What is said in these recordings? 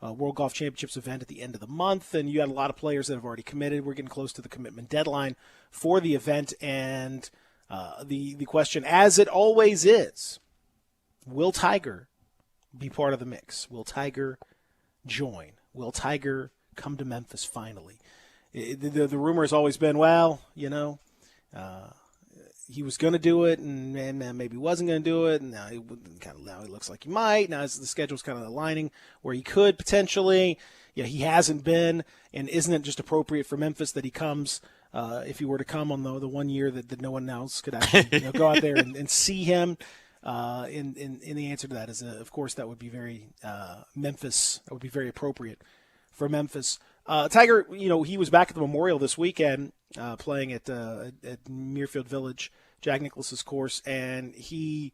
World Golf Championships event at the end of the month, and you had a lot of players that have already committed. We're getting close to the commitment deadline for the event, and the question, as it always is, will Tiger be part of the mix? Will Tiger join? Will Tiger come to Memphis finally? The rumor has always been, well, he was going to do it, and maybe wasn't going to do it, and now he looks like he might. Now the schedule's kind of aligning where he could potentially. He hasn't been, and isn't it just appropriate for Memphis that he comes, if he were to come on the 1 year that no one else could actually go out there and see him? And the answer to that is, of course, that would be very Memphis. That would be very appropriate for Memphis. Tiger, he was back at the Memorial this weekend, playing at Muirfield Village, Jack Nicklaus's course, and he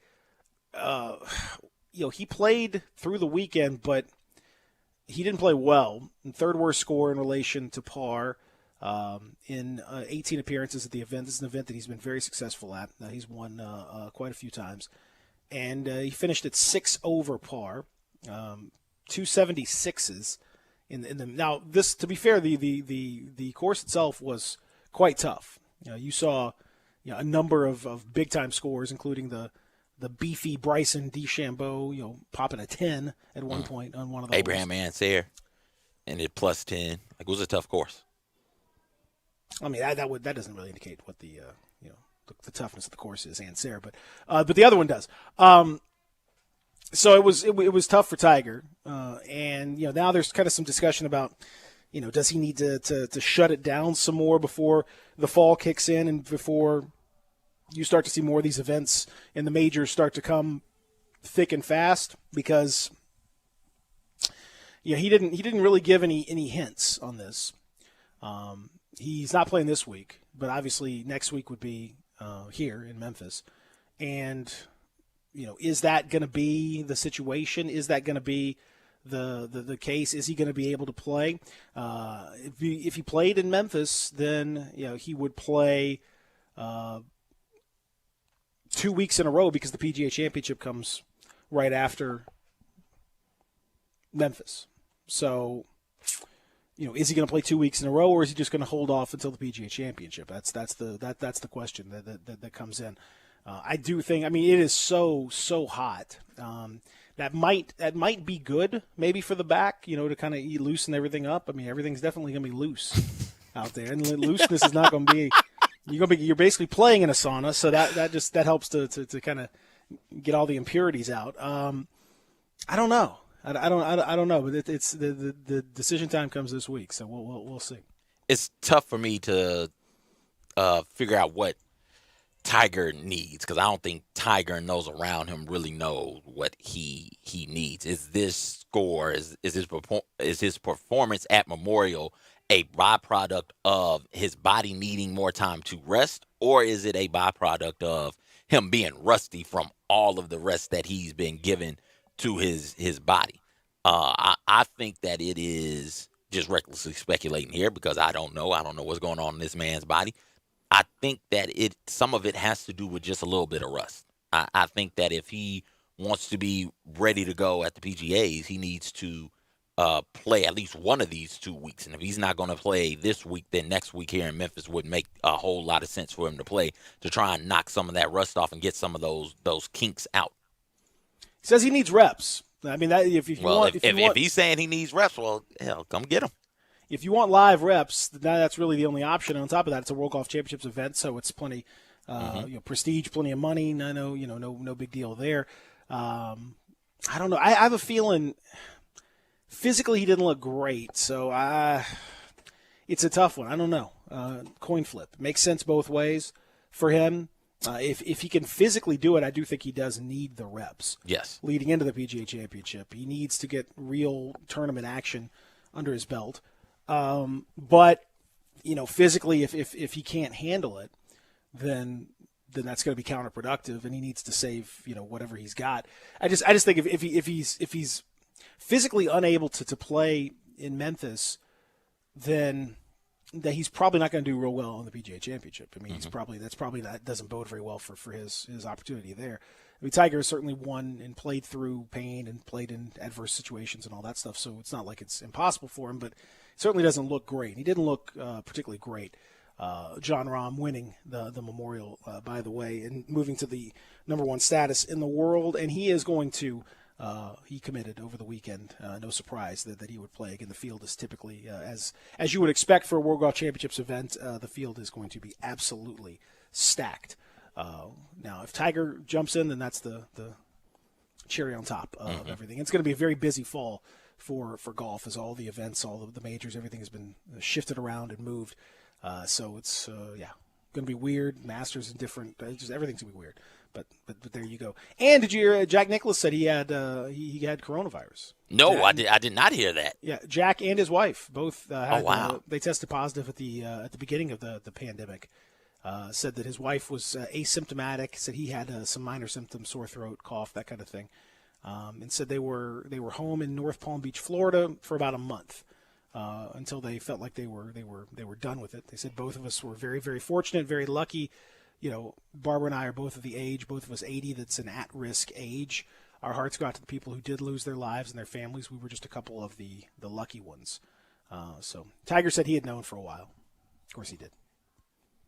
played through the weekend, but he didn't play well. Third worst score in relation to par in 18 appearances at the event. This is an event that he's been very successful at. He's won quite a few times, and he finished at 6 over par, 276s. Now, this, to be fair, the course itself was quite tough. You saw a number of big time scores, including the beefy Bryson DeChambeau, popping a 10 at one point on one of those. Abraham Anser, and it plus 10. It was a tough course. I mean, that doesn't really indicate what the toughness of the course is, Anser, but the other one does. So it was tough for Tiger, and now there's kind of some discussion about, does he need to shut it down some more before the fall kicks in and before you start to see more of these events and the majors start to come thick and fast, because he didn't really give any hints on this. He's not playing this week, but obviously next week would be here in Memphis, and is that going to be the situation? Is that going to be the case? Is he going to be able to play? If he played in Memphis, then he would play 2 weeks in a row, because the PGA Championship comes right after Memphis. So, is he going to play 2 weeks in a row, or is he just going to hold off until the PGA Championship? That's the question that comes in. I do think, it is so hot. That might be good maybe for the back, to kind of loosen everything up. Everything's definitely going to be loose out there, and looseness is not going to be. You're basically playing in a sauna, so that helps to kind of get all the impurities out. I don't know. I don't know, but it's the decision time comes this week, so we'll see. It's tough for me to figure out what Tiger needs, because I don't think Tiger and those around him really know what he needs. Is this score, is his performance at Memorial a byproduct of his body needing more time to rest, or is it a byproduct of him being rusty from all of the rest that he's been given to his body? I think that it is just recklessly speculating here, because I don't know what's going on in this man's body. I think that some of it has to do with just a little bit of rust. I think that if he wants to be ready to go at the PGAs, he needs to play at least one of these 2 weeks. And if he's not going to play this week, then next week here in Memphis would make a whole lot of sense for him to play, to try and knock some of that rust off and get some of those kinks out. He says he needs reps. If he's saying he needs reps, well, hell, come get him. If you want live reps, that's really the only option. On top of that, it's a World Golf Championships event, so it's plenty prestige, plenty of money. No big deal there. I don't know. I have a feeling physically he didn't look great, so it's a tough one. I don't know. Coin flip. Makes sense both ways for him. If he can physically do it, I do think he does need the reps. Yes. Leading into the PGA Championship, he needs to get real tournament action under his belt. But physically, if he can't handle it, then that's going to be counterproductive, and he needs to save whatever he's got. I just think if he's physically unable to play in Memphis, then that he's probably not going to do real well on the PGA Championship. That doesn't bode very well for his opportunity there. mean, Tiger has certainly won and played through pain and played in adverse situations and all that stuff, so it's not like it's impossible for him, but it certainly doesn't look great. He didn't look particularly great. Jon Rahm winning the Memorial, by the way, and moving to the number one status in the world, and he is going to he committed over the weekend. No surprise that he would play. Again, the field is typically, as you would expect for a World Golf Championships event, the field is going to be absolutely stacked. Now, if Tiger jumps in, then that's the cherry on top of everything. It's going to be a very busy fall for golf, as all the events, all of the majors, everything has been shifted around and moved. So it's going to be weird. Masters and different, just everything's going to be weird. But there you go. And did you hear Jack Nicklaus said he had coronavirus? No, I did not hear that. Yeah, Jack and his wife both had, oh, wow. They tested positive at the beginning of the pandemic. Said that his wife was asymptomatic. Said he had some minor symptoms, sore throat, cough, that kind of thing. And said they were home in North Palm Beach, Florida, for about a month until they felt like they were done with it. They said both of us were very, very fortunate, very lucky. You know, Barbara and I are both of the age, both of us 80. That's an at-risk age. Our hearts go out to the people who did lose their lives and their families. We were just a couple of the lucky ones. So Tiger said he had known for a while. Of course he did.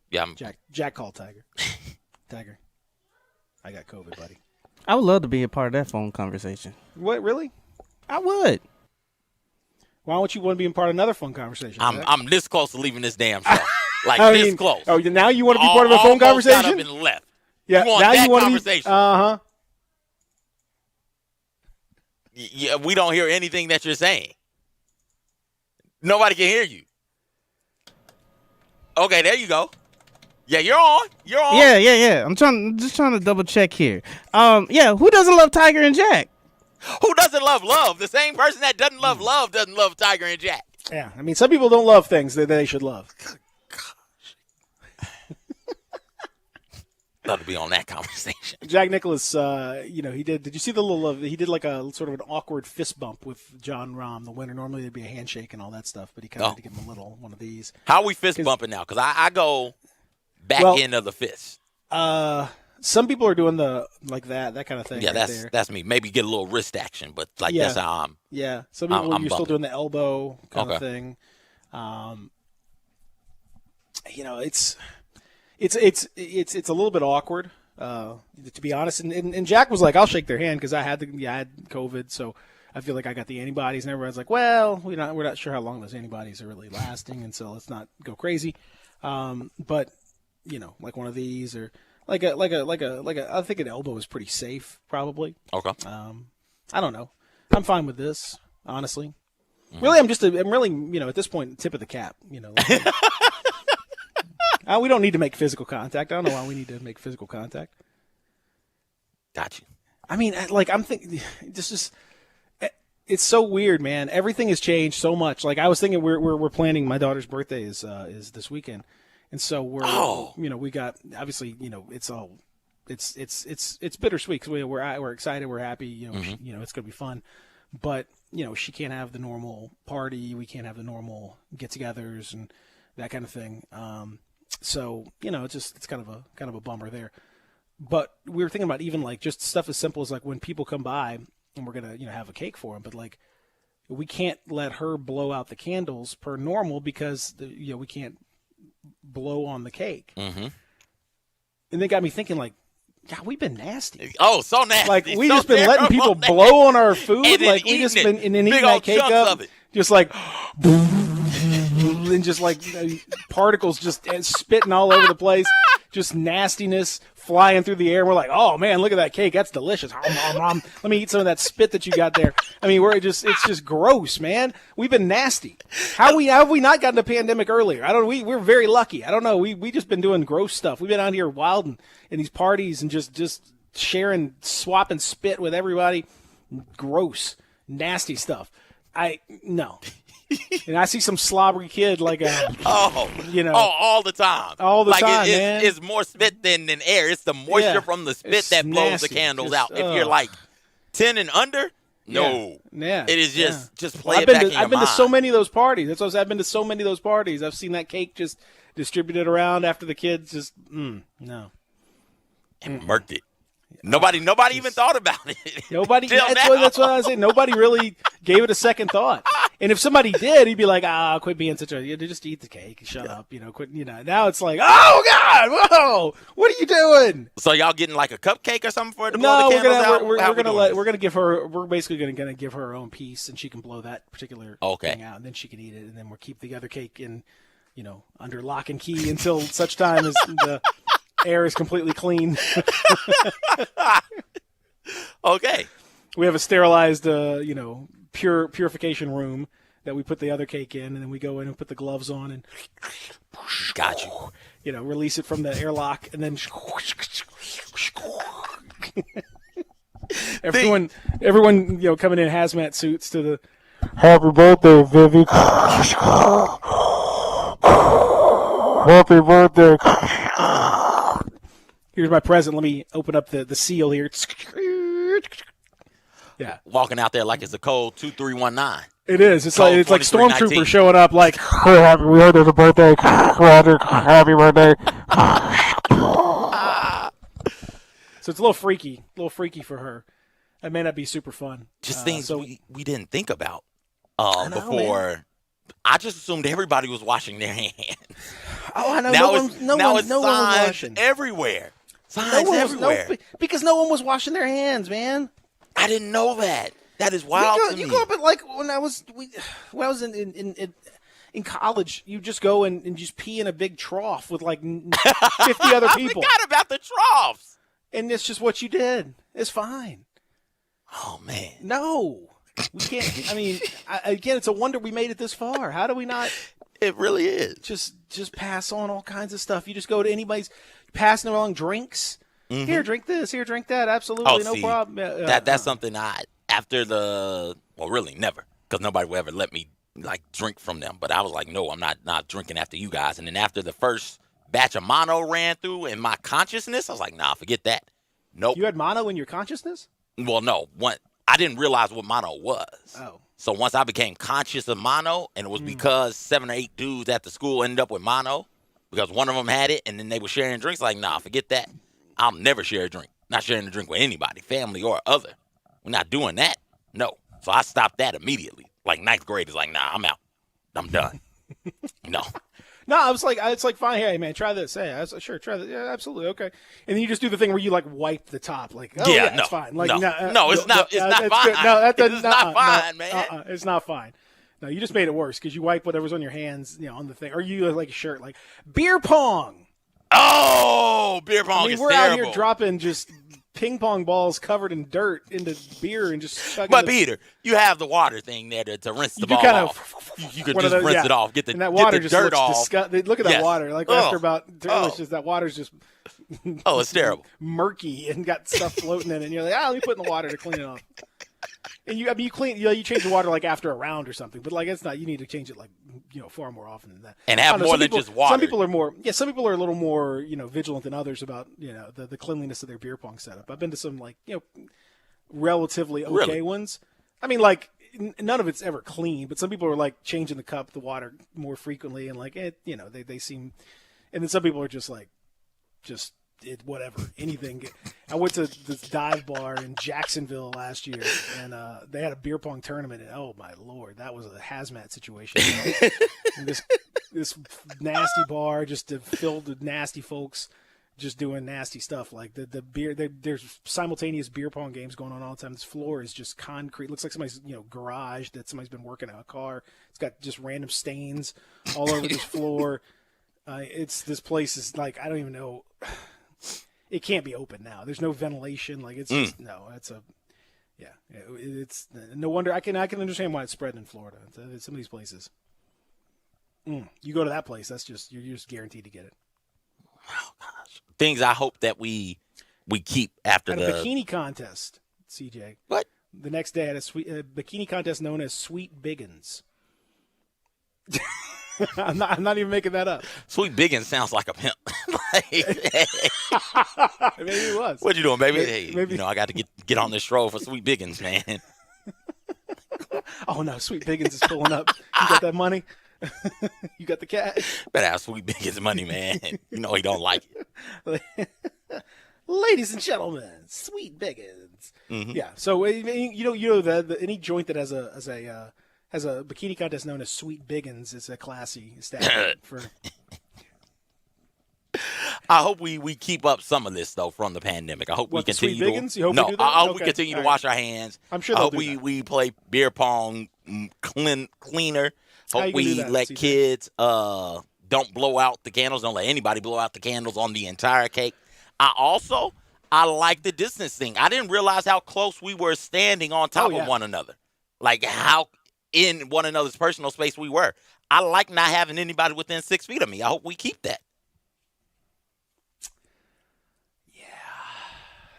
Yeah, Jack called Tiger. Tiger, I got COVID, buddy. I would love to be a part of that phone conversation. What, really? I would. Why don't you want to be a part of another phone conversation? I'm this close to leaving this damn show. Like this close. Oh, now you want to be part of a phone conversation? Got up and left. Yeah, you want now that you want conversation. Uh-huh. Yeah, we don't hear anything that you're saying. Nobody can hear you. Okay, there you go. Yeah, you're on. You're on. Yeah. I'm just trying to double check here. Yeah, who doesn't love Tiger and Jack? Who doesn't love love? The same person that doesn't love love doesn't love Tiger and Jack. Yeah, I mean, some people don't love things that they should love. Love to be on that conversation. Jack Nicklaus, he did. Did you see the little? He did like a sort of an awkward fist bump with Jon Rahm, the winner. Normally it'd be a handshake and all that stuff, but he kind of had to give him a little one of these. How are we fist bumping now? Because I go back end of the fist. Some people are doing the that kind of thing. Yeah, right that's me. Maybe get a little wrist action, but that's how I'm. Yeah, some people I'm you're still bumping. doing the elbow kind of thing. It's a little bit awkward, to be honest. And Jack was like, "I'll shake their hand because I had COVID, so I feel like I got the antibodies." And everyone's like, "Well, we're not sure how long those antibodies are really lasting, and so let's not go crazy." But like one of these or like a I think an elbow is pretty safe, probably. Okay. I don't know. I'm fine with this, honestly. Really, I'm really at this point tip of the cap. We don't need to make physical contact. I don't know why we need to make physical contact. Got you. I mean, I'm thinking, it's so weird, man. Everything has changed so much. Like I was thinking, we're planning. My daughter's birthday is this weekend, and so we got obviously it's bittersweet because we're excited, we're happy. It's gonna be fun, but she can't have the normal party. We can't have the normal get-togethers and that kind of thing. So it's kind of a bummer there. But we were thinking about even like just stuff as simple as like when people come by and we're gonna have a cake for them, but like we can't let her blow out the candles per normal because we can't blow on the cake. Mm-hmm. And they got me thinking like, God, we've been nasty. Oh, so nasty. Like we so just been letting people blow on our food. Like we just been and then eating that cake up, just like. And just like particles just spitting all over the place, just nastiness flying through the air. And we're like, oh man, look at that cake, that's delicious. Let me eat some of that spit that you got there. I mean, it's just gross, man. We've been nasty. How have we not gotten a pandemic earlier? We're very lucky. I don't know. We just been doing gross stuff. We've been out here wilding in these parties and just swapping spit with everybody. Gross, nasty stuff. No. And I see some slobbery kid like all the time. All the time, man. It's more spit than air. It's the moisture from the spit that blows the candles out. If you're like 10 and under, no. Yeah. It is just play it back in your mind. I've been to so many of those parties. That's what I said. I've been to so many of those parties. I've seen that cake just distributed around after the kids just no. And murked it. Nobody even thought about it. Nobody. Till That's now. what I say. Nobody really gave it a second thought. And if somebody did, he'd be like, quit being such a. Just eat the cake. Shut up. Quit. Now it's like, oh God, whoa, what are you doing? So y'all getting like a cupcake or something for her to blow the No, candles out? we're gonna give her. We're basically gonna give her her own piece, and she can blow that particular thing out, and then she can eat it, and then we'll keep the other cake in, under lock and key until such time as the air is completely clean. Okay. We have a sterilized, purification room that we put the other cake in, and then we go in and put the gloves on and Got you. Release it from the airlock, and then everyone, coming in hazmat suits to the happy birthday, Vivi. Happy birthday. Here's my present. Let me open up the seal here. Yeah. Walking out there like it's a code 2319. It is. It's Code like stormtroopers 2319. showing up like, we heard there's a birthday. Happy birthday. So it's a little freaky for her. It may not be super fun. Just things so we didn't think about know, before. man. I just assumed everybody was washing their hands. Oh, I know. Now No it's one was signs washing. everywhere. No Signs one was- everywhere. because no one was washing their hands, man. I didn't know that. That is wild to me. You go up at like when I was in college, you just go and just pee in a big trough with like 50 other I people, forgot about the troughs. and it's just what you did. It's fine. Oh man. No, we can't. I mean, again, it's a wonder we made it this far. How do we not It really is. just pass on all kinds of stuff? You just go to anybody's passing along drinks. Mm-hmm. Here, drink this. Here, drink that. Absolutely, no see, problem. That's something after really never, because nobody would ever let me like drink from them. But I was like, no, I'm not drinking after you guys. And then after the first batch of mono ran through in my consciousness, I was like, nah, forget that. Nope. You had mono in your consciousness? Well, no. I didn't realize what mono was. Oh. So once I became conscious of mono, and it was because 7 or 8 dudes at the school ended up with mono, because one of them had it, and then they were sharing drinks. Like, nah, forget that. I'll never share a drink. Not sharing a drink with anybody, family or other. We're not doing that. No. So I stopped that immediately. Like 9th grade is like, nah, I'm out. I'm done. No. No, I was like, it's like, fine, hey, man, try this. Hey, I was like, sure, try this. Yeah, absolutely, okay. And then you just do the thing where you, like, wipe the top. Like, oh, yeah, no, it's fine. Like, no, it's not fine. Good. No, It's not fine, man. It's not fine. No, you just made it worse because you wipe whatever's on your hands, on the thing. Or you, like, a shirt. Like, beer pong. Oh, beer pong is we're terrible. out here dropping just ping pong balls covered in dirt into beer and just chugging But Peter, you have the water thing there to rinse the you do ball kind off. You could one just of those, rinse yeah. it off, get the and that water get the just dirt looks off. Look at that Yes. water. Like Ugh. after about, Oh. that water's just Oh, it's terrible. murky and got stuff floating in it. And you're like, let me put in the water to clean it off. And you clean, you change the water like after a round or something, but like it's not. You need to change it like far more often than that. And have I don't know, more some than people- just water. Some people are more. Yeah, some people are a little more vigilant than others about the cleanliness of their beer pong setup. I've been to some like relatively okay Really? ones. I mean, like none of it's ever clean, but some people are like changing the water more frequently, and like they seem. And then some people are just like, whatever, anything. I went to this dive bar in Jacksonville last year, and they had a beer pong tournament, and oh my lord, that was a hazmat situation. And this nasty bar just filled with nasty folks just doing nasty stuff. Like the beer, there's simultaneous beer pong games going on all the time. This floor is just concrete. Looks like somebody's garage that somebody's been working on a car. It's got just random stains all over this floor. This place is like, I don't even know. It can't be open now. There's no ventilation. Like it's just, no. It's it's no wonder. I can understand why it's spreading in Florida. It's some of these places. You go to that place, that's just you're just guaranteed to get it. Oh gosh, things I hope that we keep after At the a bikini contest, CJ. What? The next day, I had a bikini contest known as Sweet Biggins. I'm not even making that up. Sweet Biggins sounds like a pimp. Maybe it was. What you doing, baby? Maybe. Hey, I got to get on this stroll for Sweet Biggins, man. Oh no, Sweet Biggins is pulling up. You got that money? You got the cash? Better have Sweet Biggins money, man. You know he don't like it. Ladies and gentlemen, Sweet Biggins. Mm-hmm. Yeah. So you know any joint that has a bikini contest known as Sweet Biggins is a classy establishment for. I hope we keep up some of this though from the pandemic. I hope we What, the Sweet continue. Biggins? You hope no, we do that? I hope Okay. we continue to All wash right. our hands. I'm sure I they'll hope do that. we play beer pong cleaner. How you Hope gonna do we that, let CJ? kids don't blow out the candles. Don't let anybody blow out the candles on the entire cake. I like the distance thing. I didn't realize how close we were standing on top yeah. of one another. Like how in one another's personal space we were. I like not having anybody within 6 feet of me. I hope we keep that.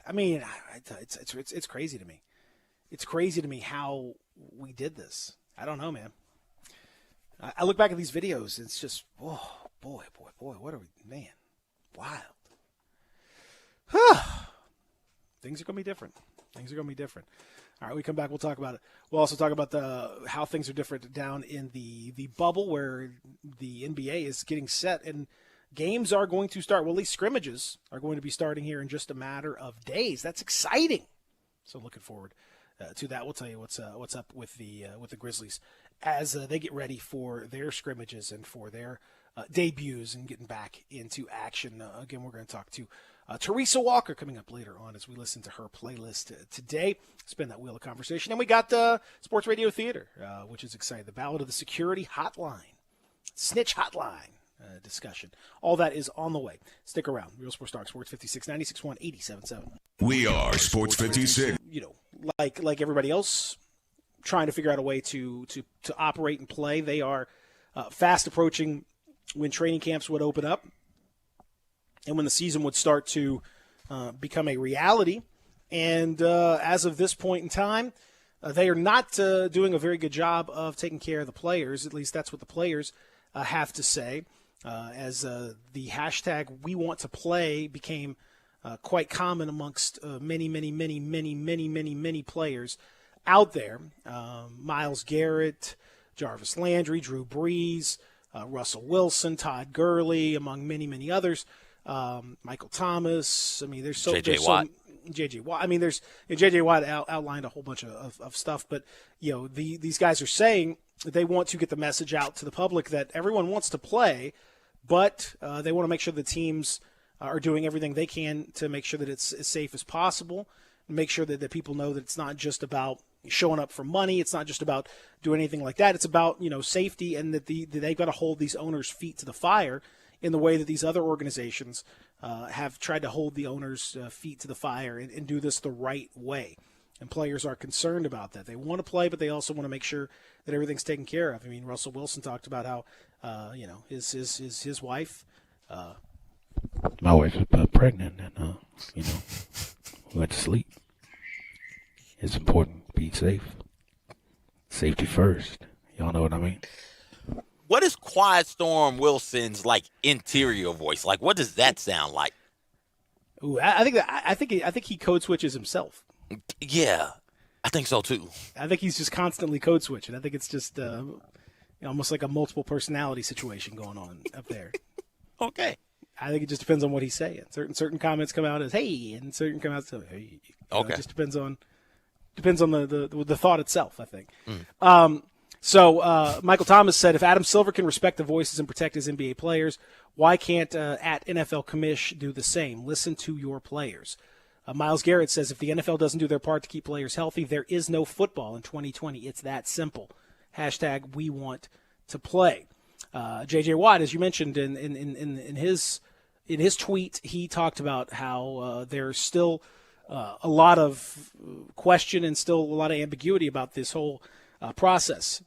I mean, it's crazy to me. It's crazy to me how we did this. I don't know, man. I look back at these videos. It's just, oh, boy. What are we, man? Wild. Things are going to be different. All right, we come back. We'll talk about it. We'll also talk about how things are different down in the bubble where the NBA is getting set and games are going to start. Well, at least scrimmages are going to be starting here in just a matter of days. That's exciting. So looking forward to that. We'll tell you what's up with the Grizzlies as they get ready for their scrimmages and for their debuts and getting back into action. Again, we're going to talk to Teresa Walker coming up later on as we listen to her playlist today. Spin that wheel of conversation. And we got Sports Radio Theater, which is exciting. The Ballad of the Security Hotline, Snitch Hotline. Discussion. All that is on the way. Stick around. Real Sports Talk, Sports 56, 96.1, 87.7. We are Sports 56. You know, like everybody else, trying to figure out a way to operate and play. They are fast approaching when training camps would open up and when the season would start to become a reality. And as of this point in time, they are not doing a very good job of taking care of the players. At least that's what the players have to say. As the hashtag We Want to Play became quite common amongst many players out there. Myles Garrett, Jarvis Landry, Drew Brees, Russell Wilson, Todd Gurley, among many others. Michael Thomas. I mean, there's J.J. Watt. J.J. Watt. I mean, there's J.J. Watt outlined a whole bunch of stuff, but these guys are saying they want to get the message out to the public that everyone wants to play, but they want to make sure the teams are doing everything they can to make sure that it's as safe as possible, and make sure that people know that it's not just about showing up for money. It's not just about doing anything like that. It's about safety, and that they've got to hold these owners' feet to the fire in the way that these other organizations have tried to hold the owners' feet to the fire and do this the right way. And players are concerned about that. They want to play, but they also want to make sure that everything's taken care of. I mean, Russell Wilson talked about how, his wife. My wife is pregnant, and we went to sleep. It's important to be safe. Safety first. Y'all know what I mean? What is Quiet Storm Wilson's interior voice? Like, what does that sound like? Ooh, I think he code switches himself. Yeah, I think so too. I think he's just constantly code switching. I think it's just almost like a multiple personality situation going on up there. Okay. I think it just depends on what he's saying. Certain comments come out as "hey," and certain come out as "hey." Okay. It just depends on the thought itself, I think. So Michael Thomas said, if Adam Silver can respect the voices and protect his NBA players, why can't at NFL Commish do the same? Listen to your players. Myles Garrett says, if the NFL doesn't do their part to keep players healthy, there is no football in 2020. It's that simple. Hashtag we want to play. J.J. Watt, as you mentioned in his tweet, he talked about how there's still a lot of question and still a lot of ambiguity about this whole process.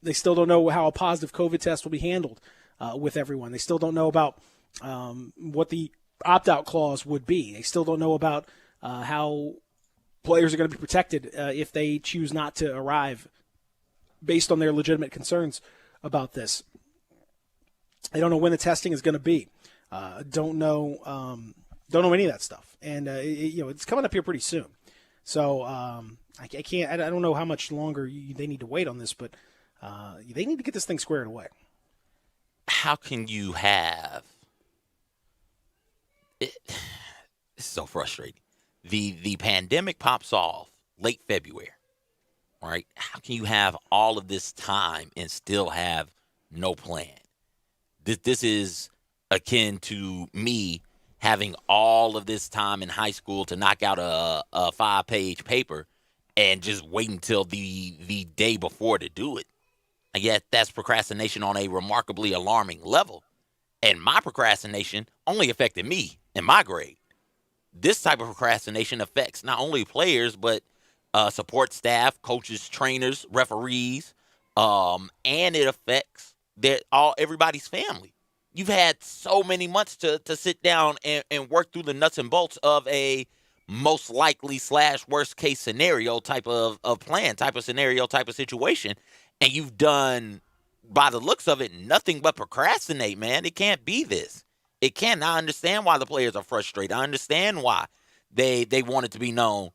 They still don't know how a positive COVID test will be handled with everyone. They still don't know about what the opt-out clause would be. They still don't know about how players are going to be protected if they choose not to arrive based on their legitimate concerns about this. They don't know when the testing is going to be. Don't know any of that stuff. And it's coming up here pretty soon. So I don't know how much longer they need to wait on this, but they need to get this thing squared away. How can you have This is so frustrating. The pandemic pops off late February, right? How can you have all of this time and still have no plan? This is akin to me having all of this time in high school to knock out a 5-page paper and just wait until the day before to do it. And yet that's procrastination on a remarkably alarming level. And my procrastination only affected me in my grade. This type of procrastination affects not only players, but support staff, coaches, trainers, referees, and it affects everybody's family. You've had so many months to sit down and work through the nuts and bolts of a most likely / worst case scenario type of plan, type of scenario, type of situation. And you've done, by the looks of it, nothing but procrastinate, man. It can't be this. It can't. I understand why the players are frustrated. I understand why they want it to be known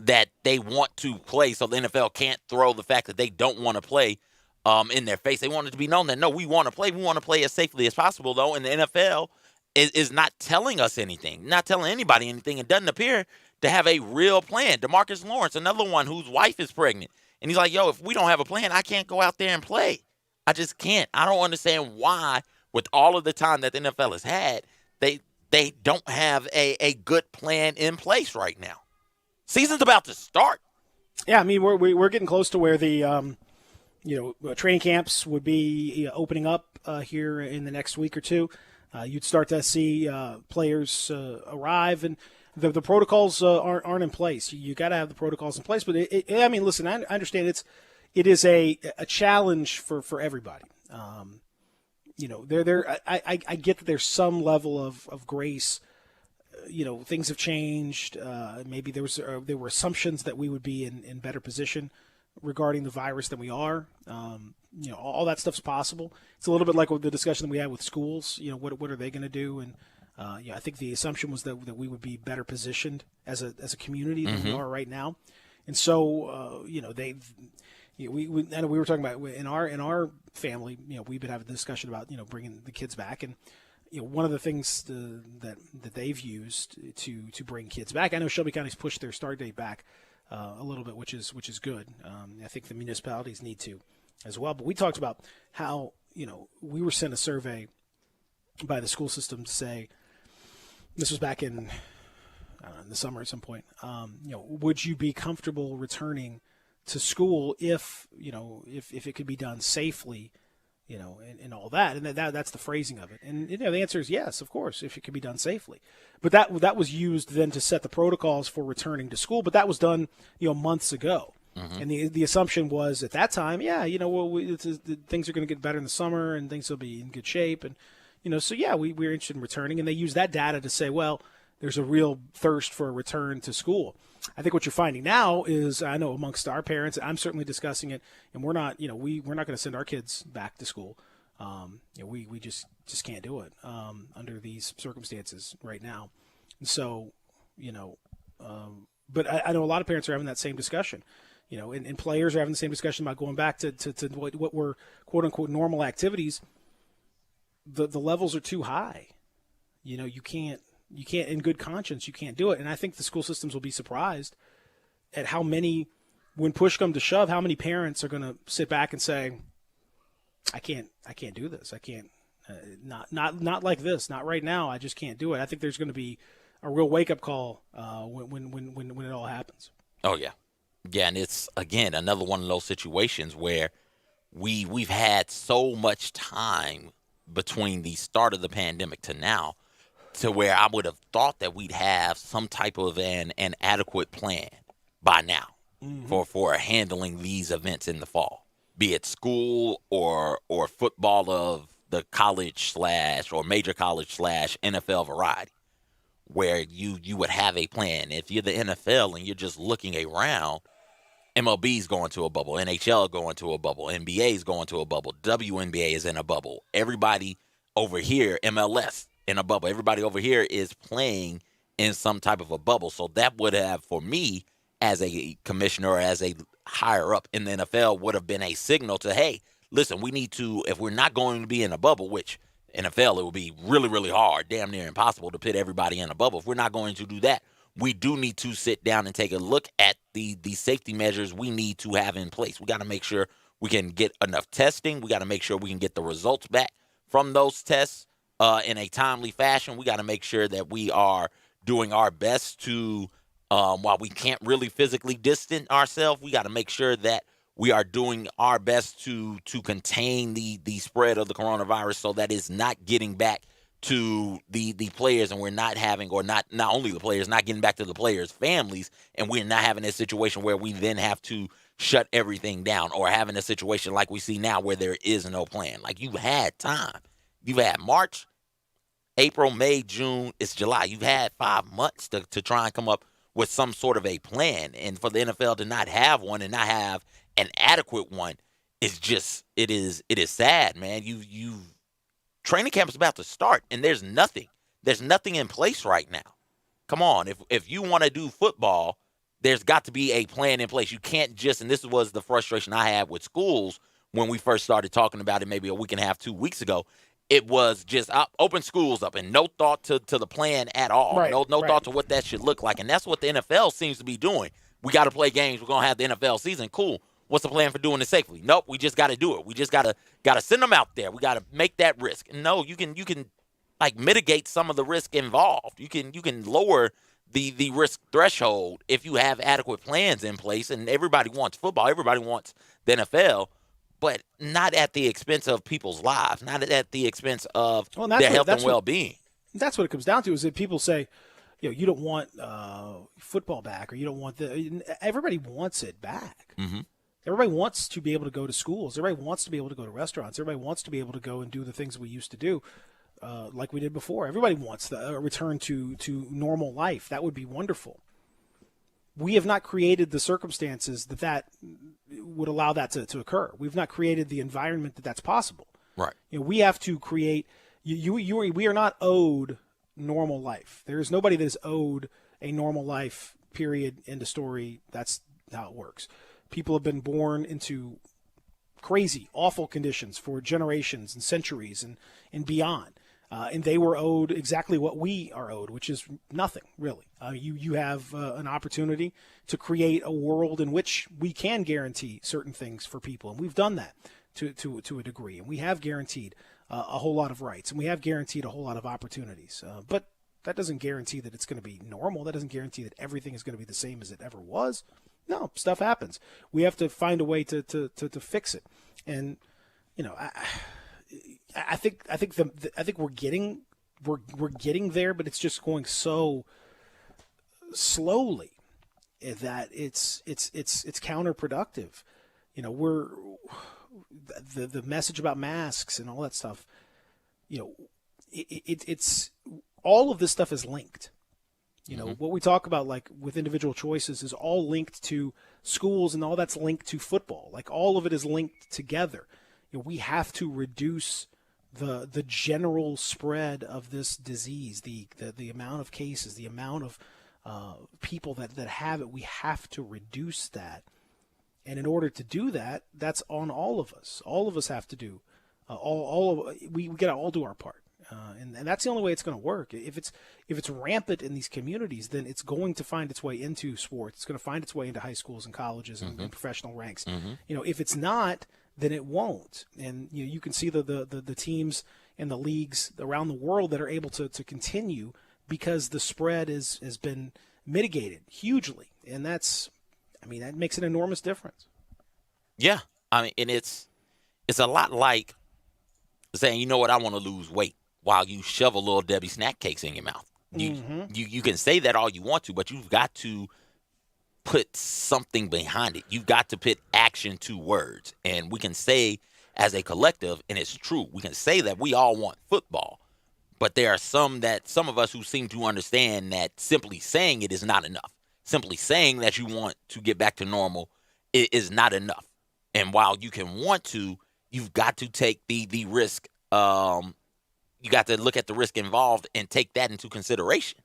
that they want to play, so the NFL can't throw the fact that they don't want to play in their face. They want it to be known that, no, we want to play. We want to play as safely as possible, though, and the NFL is not telling us anything, not telling anybody anything. It doesn't appear to have a real plan. DeMarcus Lawrence, another one whose wife is pregnant, and he's like, yo, if we don't have a plan, I can't go out there and play. I just can't. I don't understand why, with all of the time that the NFL has had, they don't have a good plan in place right now. Season's about to start. Yeah, I mean, we're getting close to where the training camps would be opening up here in the next week or two. You'd start to see players arrive, and the protocols aren't in place. You got to have the protocols in place. But I mean, listen, I understand it is a challenge for everybody. I get that there's some level of grace. Things have changed. Maybe there were assumptions that we would be in better position regarding the virus than we are. All that stuff's possible. It's a little bit like the discussion that we had with schools. What are they going to do? And I think the assumption was that we would be better positioned as a community than we are right now. And so we were talking about in our family. We've been having a discussion about bringing the kids back, and one of the things that they've used to bring kids back. I know Shelby County's pushed their start date back a little bit, which is good. I think the municipalities need to as well. But we talked about how we were sent a survey by the school system to say, this was back in the summer at some point. Would you be comfortable returning to school if it could be done safely? And all that, and that's the phrasing of it. And the answer is yes, of course, if it can be done safely. But that was used then to set the protocols for returning to school. But that was done, months ago. Mm-hmm. And the assumption was at that time, things are going to get better in the summer, and things will be in good shape, and we're interested in returning. And they use that data to say, well, there's a real thirst for a return to school. I think what you're finding now is, I know amongst our parents, I'm certainly discussing it, and we're not, we're not going to send our kids back to school. We just can't do it under these circumstances right now. And so, but I know a lot of parents are having that same discussion, and players are having the same discussion about going back to what were quote unquote normal activities. The levels are too high. You can't in good conscience, you can't do it. And I think the school systems will be surprised at how many, when push comes to shove, how many parents are going to sit back and say, I can't do this. I can't, not like this, not right now. I just can't do it. I think there's going to be a real wake up call when it all happens. Oh yeah. Yeah. And it's, again, another one of those situations where we've had so much time between the start of the pandemic to now, to where I would have thought that we'd have some type of an adequate plan by now for handling these events in the fall, be it school or football of the college / or major college / NFL variety, where you would have a plan. If you're the NFL and you're just looking around, MLB's going to a bubble, NHL going to a bubble, NBA's going to a bubble, WNBA is in a bubble. Everybody over here, MLS, in a bubble. Everybody over here is playing in some type of a bubble. So that would have, for me, as a commissioner or as a higher up in the NFL, would have been a signal to, hey, listen, we need to, if we're not going to be in a bubble, which NFL, it would be really, really hard, damn near impossible to put everybody in a bubble. If we're not going to do that, we do need to sit down and take a look at the safety measures we need to have in place. We got to make sure we can get enough testing. We got to make sure we can get the results back from those tests in a timely fashion. We got to make sure that we are doing our best to, while we can't really physically distance ourselves, we got to make sure that we are doing our best to contain the spread of the coronavirus so that it's not getting back to the players, and we're not having, or not only the players, not getting back to the players' families, and we're not having a situation where we then have to shut everything down, or having a situation like we see now where there is no plan. Like, you've had time. You've had March, April, May, June, it's July. You've had 5 months to try and come up with some sort of a plan, and for the NFL to not have one and not have an adequate one is just, it is sad, man. You training camp is about to start, and there's nothing in place right now. Come on, if you want to do football, there's got to be a plan in place. You can't just, and this was the frustration I had with schools when we first started talking about it maybe a week and a half, 2 weeks ago. It was just open schools up and no thought to the plan at all. Right, No right. thought to what that should look like. And that's what the NFL seems to be doing. We got to play games. We're going to have the NFL season. Cool. What's the plan for doing it safely? Nope, we just got to do it. We just got to send them out there. We got to make that risk. No, you can like mitigate some of the risk involved. You can lower the risk threshold if you have adequate plans in place. And everybody wants football. Everybody wants the NFL, but not at the expense of people's lives, not at the expense of their health and well-being. That's what it comes down to, is that people say, you don't want football back, or you don't want everybody wants it back. Mm-hmm. Everybody wants to be able to go to schools. Everybody wants to be able to go to restaurants. Everybody wants to be able to go and do the things we used to do, like we did before. Everybody wants a return to normal life. That would be wonderful. We have not created the circumstances that would allow that to occur. We've not created the environment that's possible. Right. We have to create. We are not owed normal life. There is nobody that is owed a normal life. Period. End of story. That's how it works. People have been born into crazy, awful conditions for generations and centuries and beyond. And they were owed exactly what we are owed, which is nothing, really. You have an opportunity to create a world in which we can guarantee certain things for people. And we've done that to a degree. And we have guaranteed a whole lot of rights. And we have guaranteed a whole lot of opportunities. But that doesn't guarantee that it's going to be normal. That doesn't guarantee that everything is going to be the same as it ever was. No, stuff happens. We have to find a way to fix it. And, I think we're getting there, but it's just going so slowly that it's counterproductive. We're the message about masks and all that stuff. It's all of this stuff is linked. What we talk about, like with individual choices, is all linked to schools, and all that's linked to football. Like, all of it is linked together. We have to reduce the general spread of this disease, the amount of cases, the amount of people that have it. We have to reduce that, and in order to do that, that's on all of us. All of us have to do we got to all do our part. And that's the only way it's going to work. If it's rampant in these communities, then it's going to find its way into sports. It's going to find its way into high schools and colleges and professional ranks. Mm-hmm. If it's not, then it won't. And you can see the teams and the leagues around the world that are able to continue because the spread has been mitigated hugely, and that makes an enormous difference. Yeah, and it's a lot like saying, you know what, I want to lose weight, while you shove a little Debbie snack cakes in your mouth. You can say that all you want to, but you've got to put something behind it. You've got to put action to words. And we can say as a collective, and it's true, we can say that we all want football, but there are some of us who seem to understand that simply saying it is not enough. Simply saying that you want to get back to normal is not enough. And while you can want to, you've got to take the risk. You got to look at the risk involved and take that into consideration,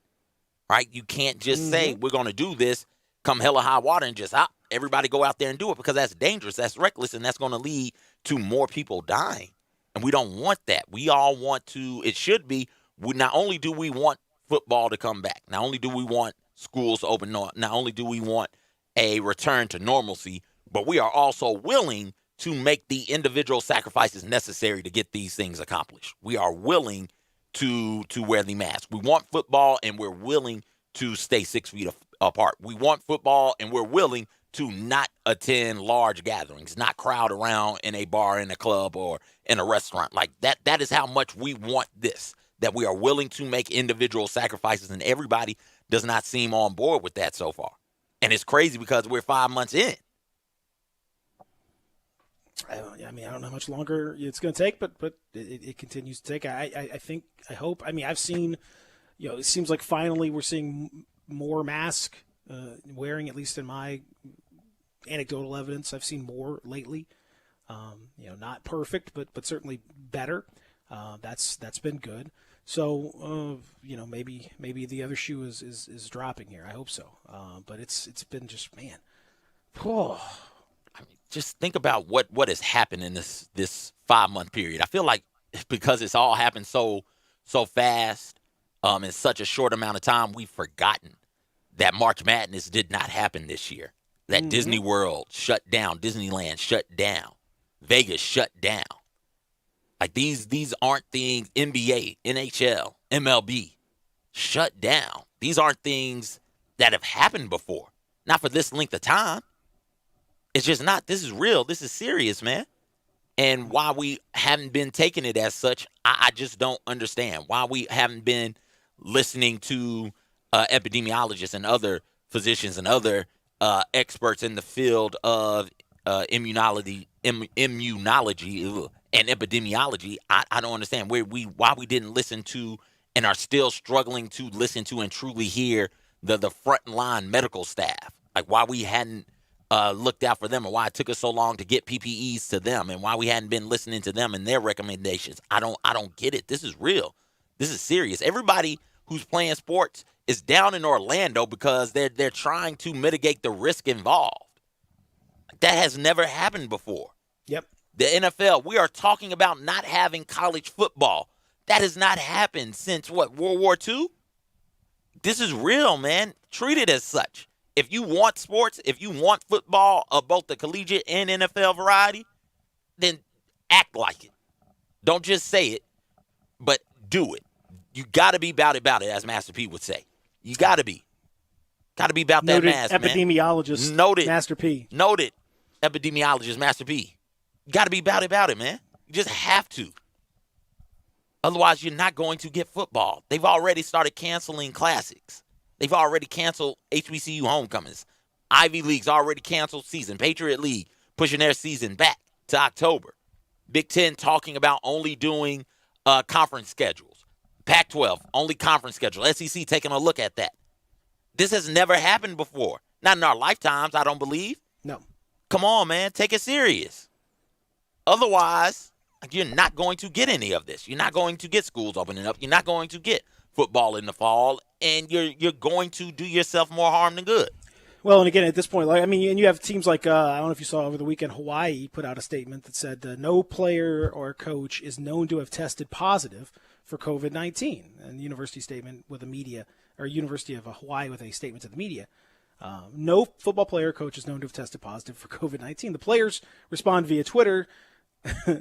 right? You can't just say we're going to do this, come hell or high water, and just everybody go out there and do it, because that's dangerous, that's reckless, and that's going to lead to more people dying. And we don't want that. We all want to, it should be, not only do we want football to come back, not only do we want schools to open, not only do we want a return to normalcy, but we are also willing to make the individual sacrifices necessary to get these things accomplished. We are willing to wear the mask. We want football, and we're willing to stay 6 feet apart. We want football, and we're willing to not attend large gatherings, not crowd around in a bar, in a club, or in a restaurant. Like that is how much we want this, that we are willing to make individual sacrifices, and everybody does not seem on board with that so far. And it's crazy because we're 5 months in. I don't know how much longer it's going to take, but it continues to take. I hope. I mean, I've seen, it seems like finally we're seeing more mask wearing, at least in my anecdotal evidence. I've seen more lately. Not perfect, but certainly better. That's been good. So, maybe the other shoe is dropping here. I hope so. But it's been just, man. Oh. I mean, just think about what has happened in this 5 month period. I feel like because it's all happened so fast, in such a short amount of time, we've forgotten that March Madness did not happen this year. That Disney World shut down, Disneyland shut down, Vegas shut down. Like these aren't things, NBA, NHL, MLB shut down. These aren't things that have happened before. Not for this length of time. It's just not. This is real. This is serious, man. And why we haven't been taking it as such, I just don't understand. Why we haven't been listening to epidemiologists and other physicians and other experts in the field of immunology and epidemiology. I don't understand why we didn't listen to and are still struggling to listen to and truly hear the frontline medical staff. Like why we hadn't looked out for them, and why it took us so long to get PPEs to them, and why we hadn't been listening to them and their recommendations. I don't get it. This is real. This is serious. Everybody who's playing sports is down in Orlando because they're trying to mitigate the risk involved. That has never happened before. Yep. The NFL, we are talking about not having college football. That has not happened since World War II? This is real, man. Treat it as such. If you want sports, if you want football of both the collegiate and NFL variety, then act like it. Don't just say it, but do it. You got to be about it, as Master P would say. You got to be. Got to be about that mask, man. Epidemiologist Noted. Master P. Noted. Epidemiologist Master P. You got to be about it, man. You just have to. Otherwise, you're not going to get football. They've already started canceling classics. They've already canceled HBCU homecomings. Ivy League's already canceled season. Patriot League pushing their season back to October. Big Ten talking about only doing conference schedules. Pac-12, only conference schedule. SEC taking a look at that. This has never happened before. Not in our lifetimes, I don't believe. No. Come on, man. Take it serious. Otherwise, you're not going to get any of this. You're not going to get schools opening up. You're not going to get football in the fall, and you're going to do yourself more harm than good. Well, and again, at this point, and you have teams like, I don't know if you saw over the weekend, Hawaii put out a statement that said no player or coach is known to have tested positive for COVID-19. And the university statement with the media, or University of Hawaii with a statement to the media, no football player or coach is known to have tested positive for COVID-19. The players respond via Twitter,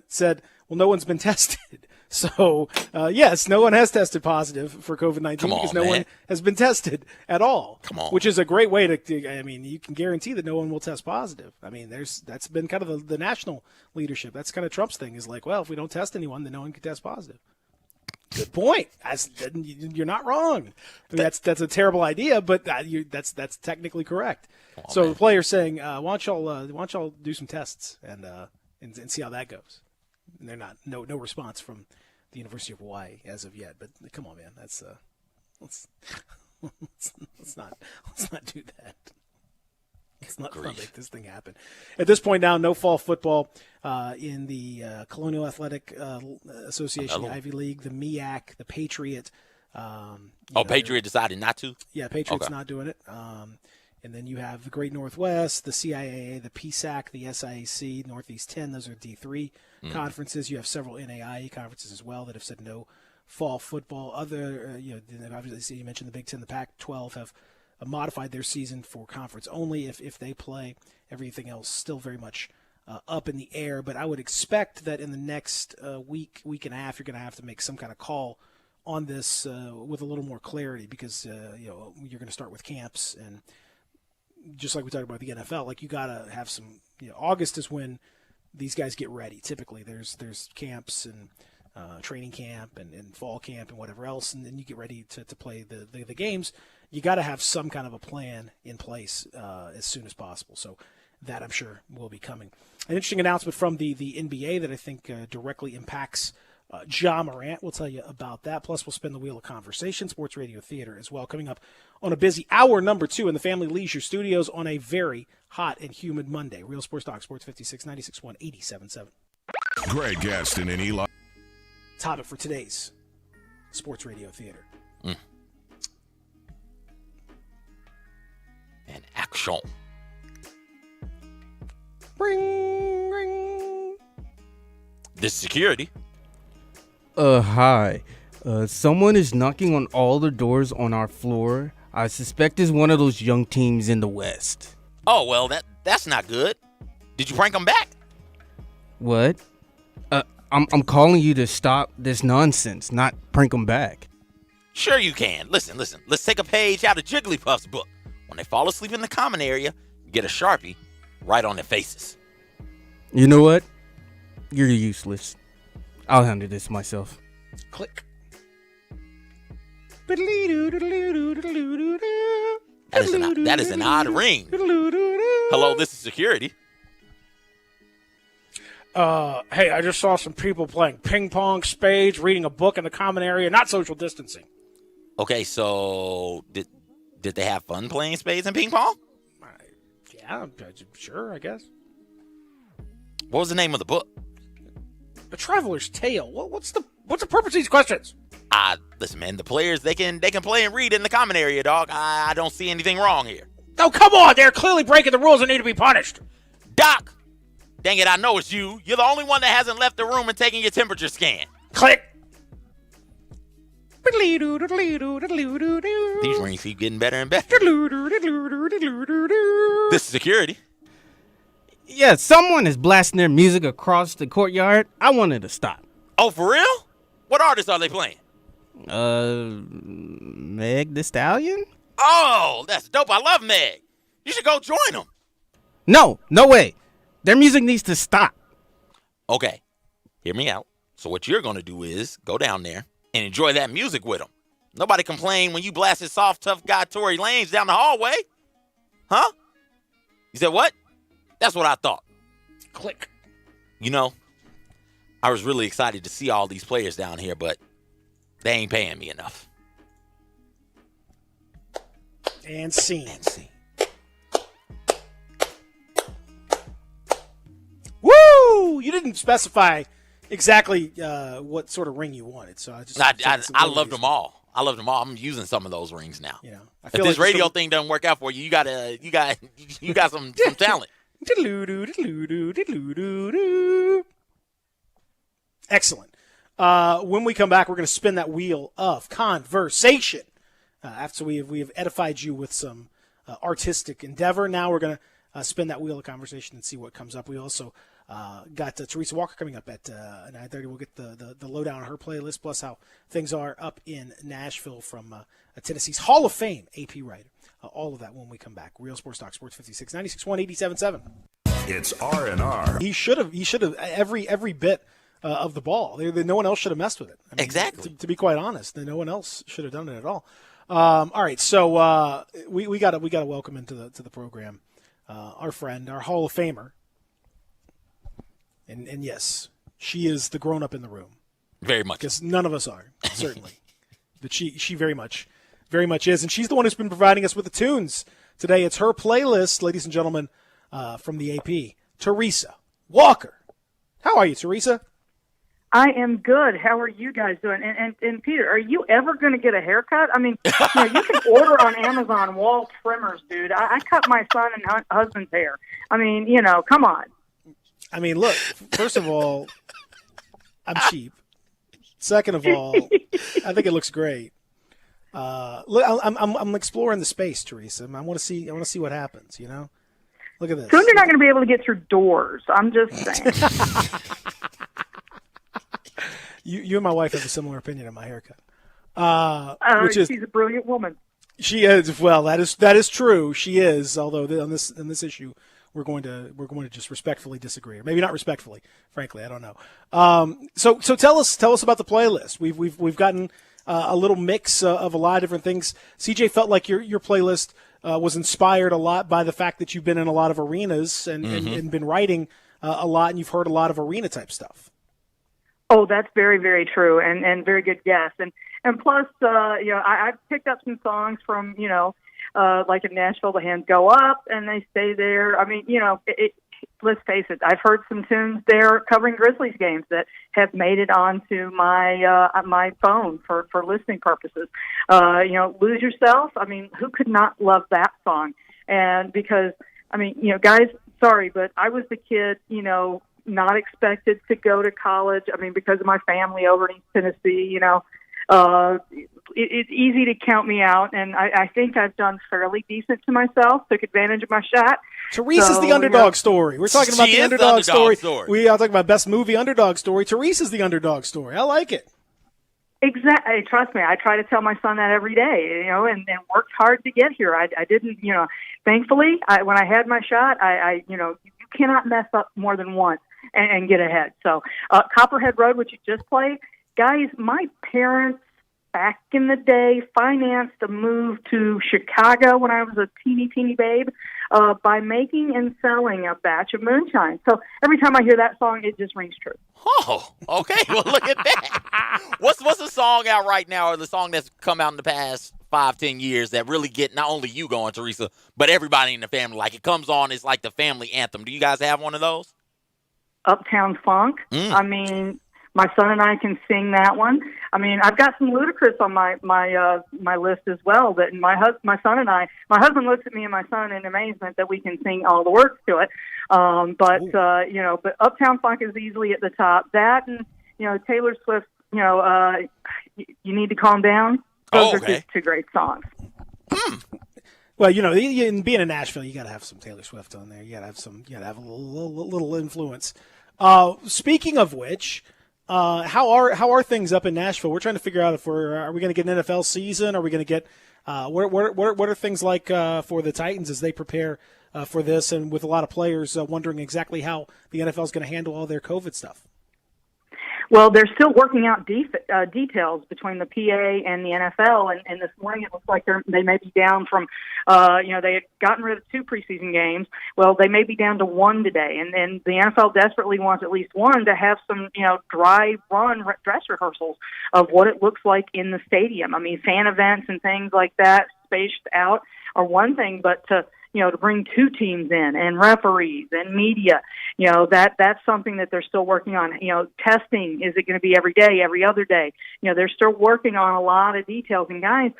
said, well, no one's been tested. So, yes, no one has tested positive for COVID-19 because no one has been tested at all. Come on. Which is a great way you can guarantee that no one will test positive. I mean, that's been kind of the national leadership. That's kind of Trump's thing is like, well, if we don't test anyone, then no one can test positive. Good point. You're not wrong. I mean, that's a terrible idea, but that's technically correct. So the player's saying, why don't y'all do some tests and see how that goes. And they're not no response from the University of Hawaii as of yet. But come on, man, let's not do that. It's not fun to make this thing happen. At this point now, no fall football in the Colonial Athletic Association, the Ivy League, the MEAC, the Patriot. Patriot decided not to? Yeah, Patriot's not doing it. And then you have the Great Northwest, the CIAA, the PSAC, the SIAC, Northeast 10. Those are D3 conferences. You have several NAIA conferences as well that have said no fall football. Other, obviously you mentioned the Big Ten, the Pac-12 have modified their season for conference only if they play. Everything else still very much up in the air. But I would expect that in the next week and a half, you're going to have to make some kind of call on this with a little more clarity because you're going to start with camps, and just like we talked about the NFL, like you got to have some. August is when these guys get ready. Typically, there's camps and training camp and fall camp and whatever else, and then you get ready to play the games. You got to have some kind of a plan in place as soon as possible. So that I'm sure will be coming. An interesting announcement from the NBA that I think directly impacts Ja Morant. We'll tell you about that. Plus, we'll spin the wheel of conversation, sports radio theater as well, coming up on a busy hour number 2 in the Family Leisure Studios on a very hot and humid Monday. Real Sports Talk, Sports 56, 96.1, 87.7. Greg Gaston and Eli. Topic for today's sports radio theater. And action. Ring, ring. This security. Hi. Someone is knocking on all the doors on our floor. I suspect it's one of those young teams in the West. Oh, well, that's not good. Did you prank them back? What? I'm calling you to stop this nonsense, not prank them back. Sure you can. Listen. Let's take a page out of Jigglypuff's book. When they fall asleep in the common area, get a Sharpie right on their faces. You know what? You're useless. I'll handle this myself. Click. That is an odd ring. Hello, this is security. Hey, I just saw some people playing ping pong, spades, reading a book in the common area, not social distancing. Okay, so did they have fun playing spades and ping pong? Yeah, sure, I guess. What was the name of the book? A Traveler's Tale. What's the purpose of these questions? Listen, man, the players, they can play and read in the common area, dog. I don't see anything wrong here. Oh, come on. They're clearly breaking the rules and need to be punished. Doc! Dang it, I know it's you. You're the only one that hasn't left the room and taken your temperature scan. Click. These rings keep getting better and better. This is security. Yeah, someone is blasting their music across the courtyard. I wanted to stop. Oh, for real? What artists are they playing? Meg the Stallion? Oh, that's dope. I love Meg. You should go join them. No way. Their music needs to stop. Okay, hear me out. So what you're going to do is go down there and enjoy that music with them. Nobody complained when you blasted soft, tough guy Tory Lanez down the hallway. Huh? You said what? That's what I thought. Click. I was really excited to see all these players down here, but they ain't paying me enough. And scene. Woo! You didn't specify exactly what sort of ring you wanted, so I just. I loved them all. I'm using some of those rings now. I If this radio thing doesn't work out for you, you got some talent. Excellent. When we come back, we're going to spin that wheel of conversation. After we have edified you with some artistic endeavor, now we're going to spin that wheel of conversation and see what comes up. We also got Teresa Walker coming up at 9:30. We'll get the lowdown on her playlist, plus how things are up in Nashville from Tennessee's Hall of Fame AP writer. All of that when we come back. Real Sports Talk, Sports 56, 96.1, 87.7. It's R&R. He should have every bit of the ball. No one else should have messed with it. I mean, Exactly. To be quite honest, no one else should have done it at all. All right, so we got to welcome into the program our friend, our Hall of Famer, and yes, she is the grown up in the room. Very much. Because none of us are, certainly, but she very much is, and she's the one who's been providing us with the tunes today. It's her playlist, ladies and gentlemen, from the AP. Teresa Walker, how are you, Teresa? I am good. How are you guys doing? And Peter, are you ever going to get a haircut? I mean, you can order on Amazon wall trimmers, dude. I cut my son and husband's hair. I mean, come on. I mean, look, first of all, I'm cheap. Second of all, I think it looks great. Look, I'm exploring the space, Teresa. I want to see what happens. Look at this. Soon you're not going to be able to get through doors. I'm just saying. You and my wife have a similar opinion on my haircut. She's a brilliant woman. She is. Well, that is true. She is. Although on this issue, we're going to just respectfully disagree, or maybe not respectfully. Frankly, I don't know. So tell us about the playlist. We've gotten a little mix of a lot of different things. CJ felt like your playlist was inspired a lot by the fact that you've been in a lot of arenas and been writing a lot, and you've heard a lot of arena type stuff. Oh, that's very, very true, and very good guess. And plus, I've picked up some songs from, like in Nashville, the hands go up and they stay there. I mean, let's face it, I've heard some tunes there covering Grizzlies games that have made it onto my phone for listening purposes. Lose Yourself. I mean, who could not love that song? And because, guys, sorry, but I was the kid, not expected to go to college. I mean, because of my family over in East Tennessee, it's easy to count me out, and I think I've done fairly decent to myself, took advantage of my shot. Teresa's the underdog story. We're talking about the underdog story. We are talking about best movie underdog story. Teresa's the underdog story. I like it. Exactly. Trust me, I try to tell my son that every day, and worked hard to get here. I didn't, thankfully, when I had my shot, you cannot mess up more than once and get ahead. So Copperhead Road, which you just played, guys, my parents back in the day financed a move to Chicago when I was a teeny babe by making and selling a batch of moonshine. So every time I hear that song, it just rings true. Oh, okay. Well, look at that. What's the song out right now, or the song that's come out in the past 5-10 years that really get not only you going, Teresa, but everybody in the family? Like, it comes on, it's like the family anthem. Do you guys have one of those? Uptown Funk. I mean, my son and I can sing that one. I mean, I've got some Ludacris on my list as well. That my husband looks at me and my son in amazement that we can sing all the words to it. But Uptown Funk is easily at the top. That and Taylor Swift. You Need to Calm Down. Those are just two great songs. Well, in being in Nashville, you got to have some Taylor Swift on there. You got to have a little influence. Speaking of which, how are things up in Nashville? We're trying to figure out if are we going to get an NFL season? Are we going to get what are things like for the Titans as they prepare for this, and with a lot of players wondering exactly how the NFL is going to handle all their COVID stuff? Well, they're still working out details between the PA and the NFL, and this morning it looks like they may be down from, they had gotten rid of 2 preseason games. Well, they may be down to 1 today, and the NFL desperately wants at least one to have some, dry run dress rehearsals of what it looks like in the stadium. I mean, fan events and things like that spaced out are one thing, but to bring 2 teams in and referees and media, that's something that they're still working on. Testing, is it going to be every day, every other day? They're still working on a lot of details. And guys,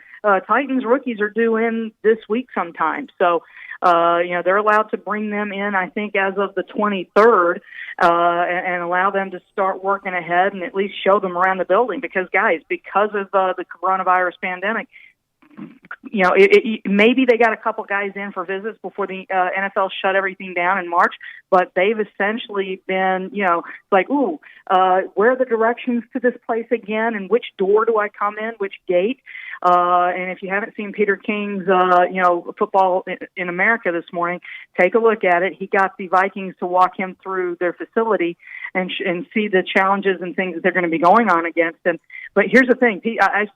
Titans rookies are due in this week sometime. So, they're allowed to bring them in, I think, as of the 23rd, and allow them to start working ahead and at least show them around the building. Because, guys, because of the coronavirus pandemic, maybe they got a couple guys in for visits before the NFL shut everything down in March, but they've essentially been, where are the directions to this place again, and which door do I come in, which gate? And if you haven't seen Peter King's, Football in America this morning, take a look at it. He got the Vikings to walk him through their facility and see the challenges and things that they're going to be going on against them. But here's the thing,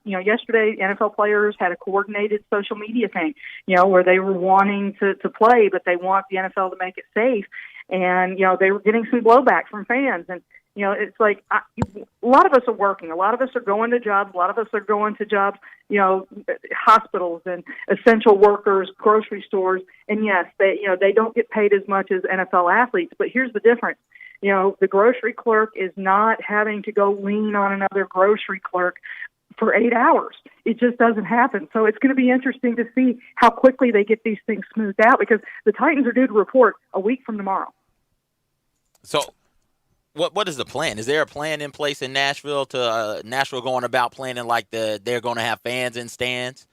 yesterday NFL players had a coordinated social media thing, where they were wanting to play, but they want the NFL to make it safe. And, they were getting some blowback from fans. And, it's like a lot of us are working. A lot of us are going to jobs. A lot of us are going to jobs, hospitals and essential workers, grocery stores. And, yes, they don't get paid as much as NFL athletes. But here's the difference. The grocery clerk is not having to go lean on another grocery clerk for 8 hours. It just doesn't happen. So it's going to be interesting to see how quickly they get these things smoothed out, because the Titans are due to report a week from tomorrow. So what is the plan? Is there a plan in place in Nashville to Nashville going about planning like they're going to have fans in stands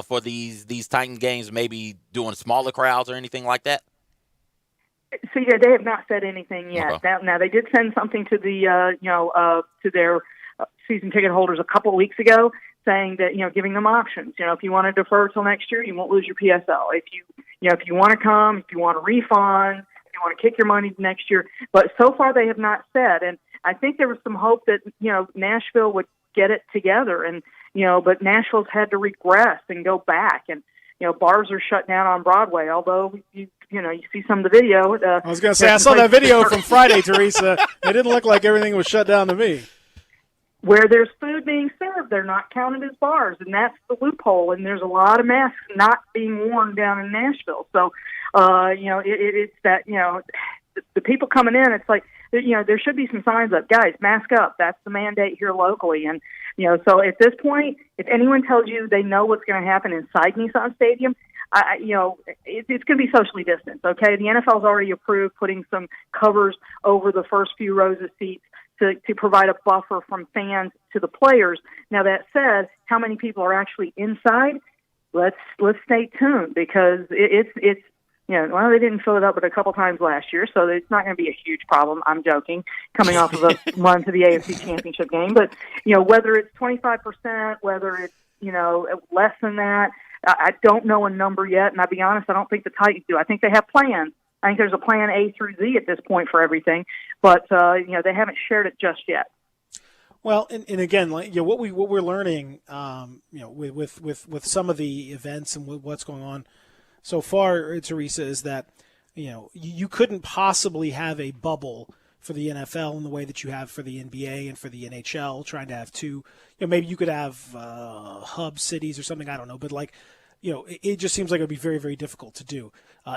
for these Titan games, maybe doing smaller crowds or anything like that? So yeah, they have not said anything yet. Okay. Now they did send something to the to their season ticket holders a couple of weeks ago, saying that giving them options. If you want to defer till next year, you won't lose your PSL. If you want to come, if you want a refund, if you want to kick your money next year. But so far they have not said. And I think there was some hope that Nashville would get it together, and but Nashville's had to regress and go back, and bars are shut down on Broadway. Although you see some of the video. I was going to say, I saw that video from Friday, Teresa. It didn't look like everything was shut down to me. Where there's food being served, they're not counted as bars, and that's the loophole. And there's a lot of masks not being worn down in Nashville. So, it's that, the people coming in, it's like, there should be some signs up. Guys, mask up. That's the mandate here locally. And, so at this point, if anyone tells you they know what's going to happen inside Nissan Stadium, it's going to be socially distanced, okay? The NFL's already approved putting some covers over the first few rows of seats to provide a buffer from fans to the players. Now, that said, how many people are actually inside? Let's stay tuned, because it's they didn't fill it up but a couple times last year, so it's not going to be a huge problem. I'm joking, coming off of a run to the AFC Championship game. But, whether it's 25%, whether it's, less than that, I don't know a number yet, and I'll be honest, I don't think the Titans do. I think they have plans. I think there's a plan A through Z at this point for everything, but they haven't shared it just yet. Well, and again, what we're learning, with some of the events and what's going on so far, Teresa, is that you couldn't possibly have a bubble for the NFL in the way that you have for the NBA and for the NHL, trying to have two. Maybe you could have hub cities or something. I don't know, but it just seems like it would be very, very difficult to do.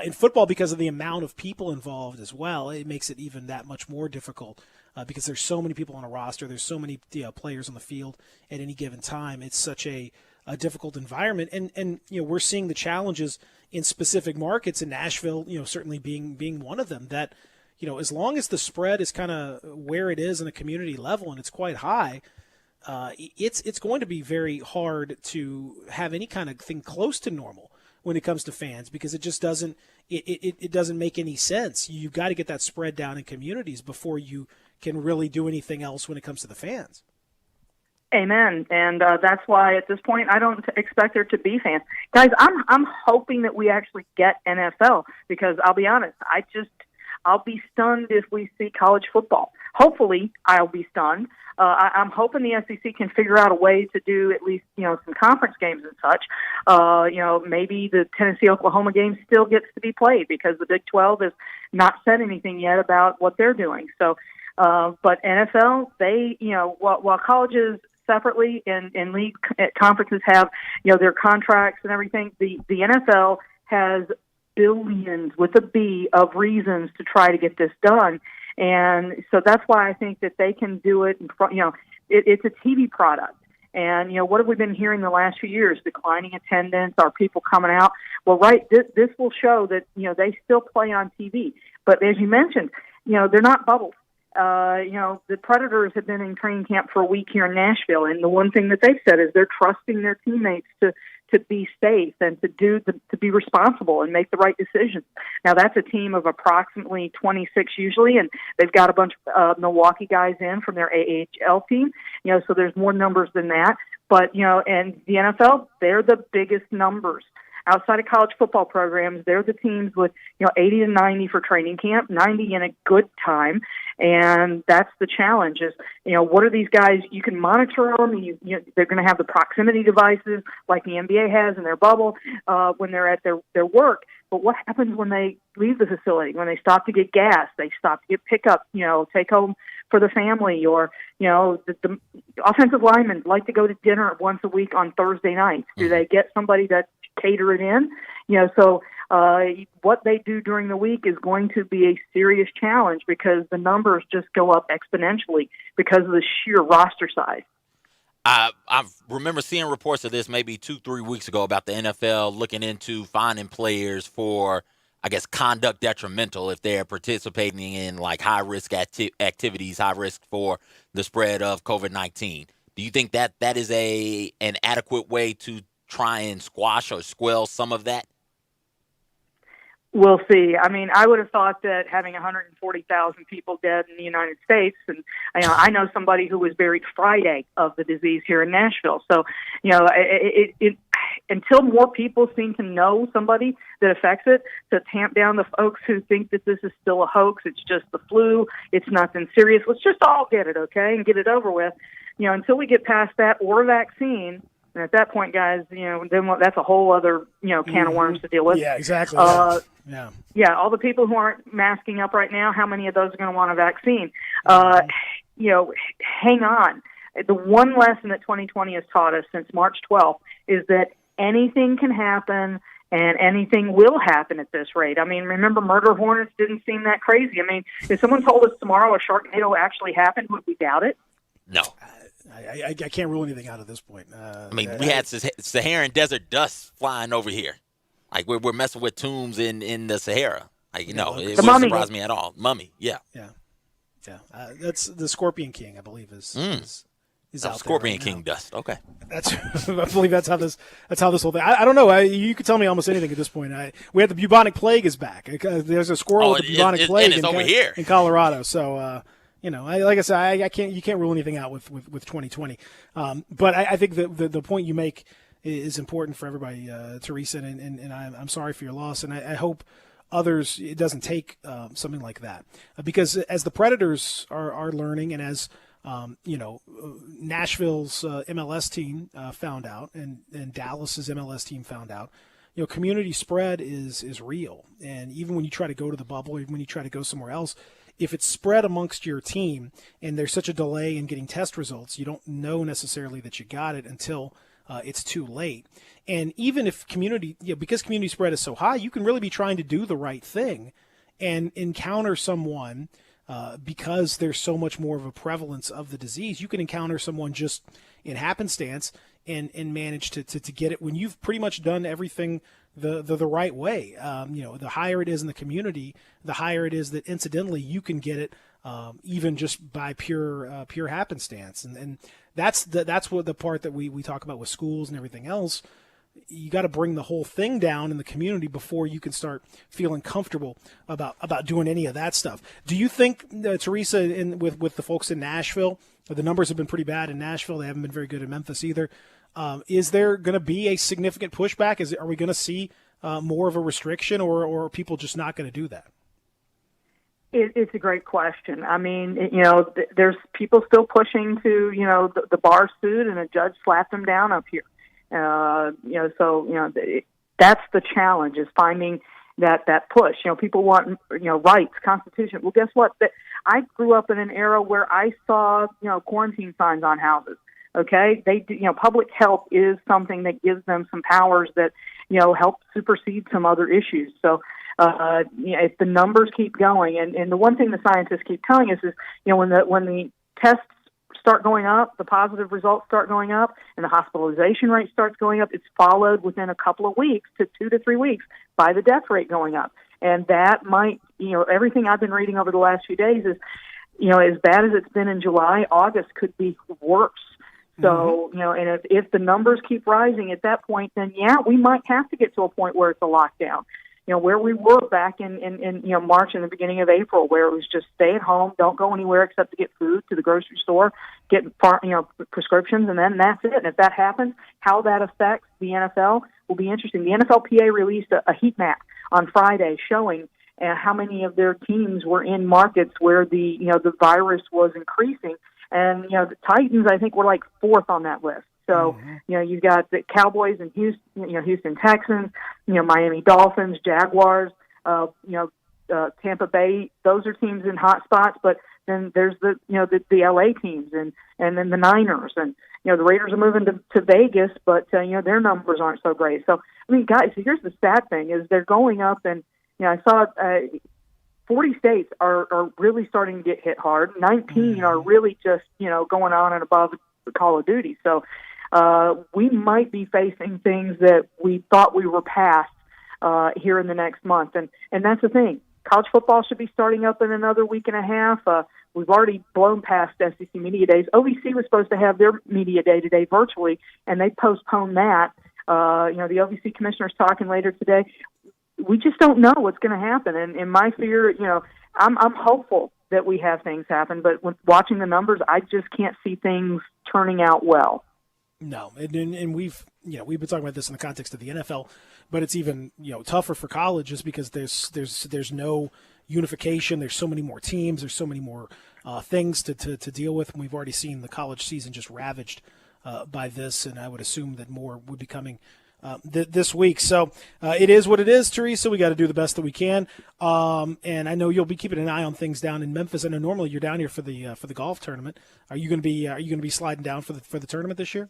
In football, because of the amount of people involved as well, it makes it even that much more difficult because there's so many people on a roster. There's so many players on the field at any given time. It's such a difficult environment. And we're seeing the challenges in specific markets, in Nashville, certainly being one of them, that, as long as the spread is kind of where it is in a community level and it's quite high, it's going to be very hard to have any kind of thing close to normal when it comes to fans, because it just doesn't it doesn't make any sense. You've got to get that spread down in communities before you can really do anything else when it comes to the fans. Amen. And that's why at this point I don't expect there to be fans. Guys, I'm hoping that we actually get NFL, because I'll be honest, I'll be stunned if we see college football. Hopefully, I'll be stunned. I'm hoping the SEC can figure out a way to do at least, some conference games and such. Maybe the Tennessee-Oklahoma game still gets to be played, because the Big 12 has not said anything yet about what they're doing. So, but NFL, they, while colleges separately and league conferences have, their contracts and everything, the NFL has billions with a B of reasons to try to get this done. And so that's why I think that they can do it. It's a TV product. And, what have we been hearing the last few years? Declining attendance, are people coming out? Well, right, this will show that, they still play on TV. But as you mentioned, they're not bubbled. The Predators have been in training camp for a week here in Nashville, and the one thing that they've said is they're trusting their teammates to be safe and to be responsible and make the right decisions. Now, that's a team of approximately 26 usually, and they've got a bunch of Milwaukee guys in from their AHL team, so there's more numbers than that. But, and the NFL, they're the biggest numbers. Outside of college football programs, they're the teams with 80 to 90 for training camp, 90 in a good time, and that's the challenge. Is what are these guys? You can monitor them. They're going to have the proximity devices like the NBA has in their bubble when they're at their work. But what happens when they leave the facility? When they stop to get gas, they stop to get pickup, take home for the family, or the offensive linemen like to go to dinner once a week on Thursday nights. Do they get somebody that's cater it in. So what they do during the week is going to be a serious challenge because the numbers just go up exponentially because of the sheer roster size. I remember seeing reports of this maybe 2-3 weeks ago about the NFL looking into finding players for, I guess, conduct detrimental if they're participating in like high-risk activities, high risk for the spread of COVID-19. Do you think that is an adequate way to try and squash or squelch some of that? We'll see. I mean, I would have thought that having 140,000 people dead in the United States, and I know somebody who was buried Friday of the disease here in Nashville. So, until more people seem to know somebody that affects it, to tamp down the folks who think that this is still a hoax, it's just the flu, it's nothing serious. Let's just all get it, okay, and get it over with. Until we get past that or a vaccine. And at that point, guys, then that's a whole other, can of worms to deal with. Yeah, exactly. Yeah, all the people who aren't masking up right now, how many of those are going to want a vaccine? Hang on. The one lesson that 2020 has taught us since March 12th is that anything can happen and anything will happen at this rate. I mean, remember, murder hornets didn't seem that crazy. I mean, if someone told us tomorrow a Sharknado actually happened, would we doubt it? No. I can't rule anything out at this point. We had Saharan desert dust flying over here. Like we're messing with tombs in the Sahara. It wouldn't surprise me at all. Mummy, yeah. That's the Scorpion King, I believe, is out Scorpion there right King now. dust. Okay, I believe that's how this whole thing. I don't know. You could tell me almost anything at this point. We have the bubonic plague is back. There's a squirrel with the bubonic plague and it's over here in Colorado. So. Like I said, you can't rule anything out with 2020. But I think the point you make is important for everybody, Teresa, and I'm sorry for your loss, and I hope others it doesn't take something like that because as the Predators are learning, and as Nashville's MLS team found out, and Dallas's MLS team found out. Community spread is real, and even when you try to go to the bubble, even when you try to go somewhere else. If it's spread amongst your team and there's such a delay in getting test results, you don't know necessarily that you got it until it's too late. And even if because community spread is so high, you can really be trying to do the right thing and encounter someone because there's so much more of a prevalence of the disease. You can encounter someone just in happenstance and manage to get it when you've pretty much done everything the right way. The higher it is in the community, the higher it is that incidentally you can get it even just by pure happenstance. And that's what the part that we talk about with schools and everything else. You got to bring the whole thing down in the community before you can start feeling comfortable about doing any of that stuff. Do you think, Teresa, with the folks in Nashville, the numbers have been pretty bad in Nashville. They haven't been very good in Memphis either. Is there going to be a significant pushback? Are we going to see more of a restriction, or are people just not going to do that? It's a great question. I mean, there's people still pushing to, the bar suit, and a judge slapped them down up here. That's the challenge, is finding that push. People want, rights, Constitution. Well, guess what? I grew up in an era where I saw, quarantine signs on houses. Okay, they do, public health is something that gives them some powers that, help supersede some other issues. So, if the numbers keep going, and the one thing the scientists keep telling us is, when the tests start going up, the positive results start going up, and the hospitalization rate starts going up, it's followed within a couple of weeks to 2 to 3 weeks by the death rate going up. And that might, everything I've been reading over the last few days is, as bad as it's been in July, August could be worse. So, and if the numbers keep rising at that point, then we might have to get to a point where it's a lockdown. Where we were back in March and the beginning of April, where it was just stay at home, don't go anywhere except to get food, to the grocery store, get prescriptions, and then that's it. And if that happens, how that affects the NFL will be interesting. The NFLPA released a heat map on Friday showing how many of their teams were in markets where the virus was increasing. And, the Titans, I think, were like fourth on that list. So, you've got the Cowboys and Houston Texans, Miami Dolphins, Jaguars, Tampa Bay. Those are teams in hot spots, but then there's the LA teams and then the Niners, and the Raiders are moving to Vegas, but their numbers aren't so great. So I mean, guys, here's the sad thing: is they're going up, and I saw 40 states are really starting to get hit hard. 19 are really just going on and above the Call of Duty. So we might be facing things that we thought we were past here in the next month, and that's the thing. College football should be starting up in another week and a half. We've already blown past SEC Media Days. OVC was supposed to have their Media Day today virtually, and they postponed that. The OVC commissioner's talking later today. We just don't know what's going to happen. And my fear, I'm hopeful that we have things happen, but with watching the numbers, I just can't see things turning out well. No, and we've been talking about this in the context of the NFL, but it's even tougher for college just because there's no unification. There's so many more teams. There's so many more things to deal with. And we've already seen the college season just ravaged by this, and I would assume that more would be coming this week. So it is what it is, Teresa. We got to do the best that we can. And I know you'll be keeping an eye on things down in Memphis. I know normally you're down here for the golf tournament. Are you going to be sliding down for the tournament this year?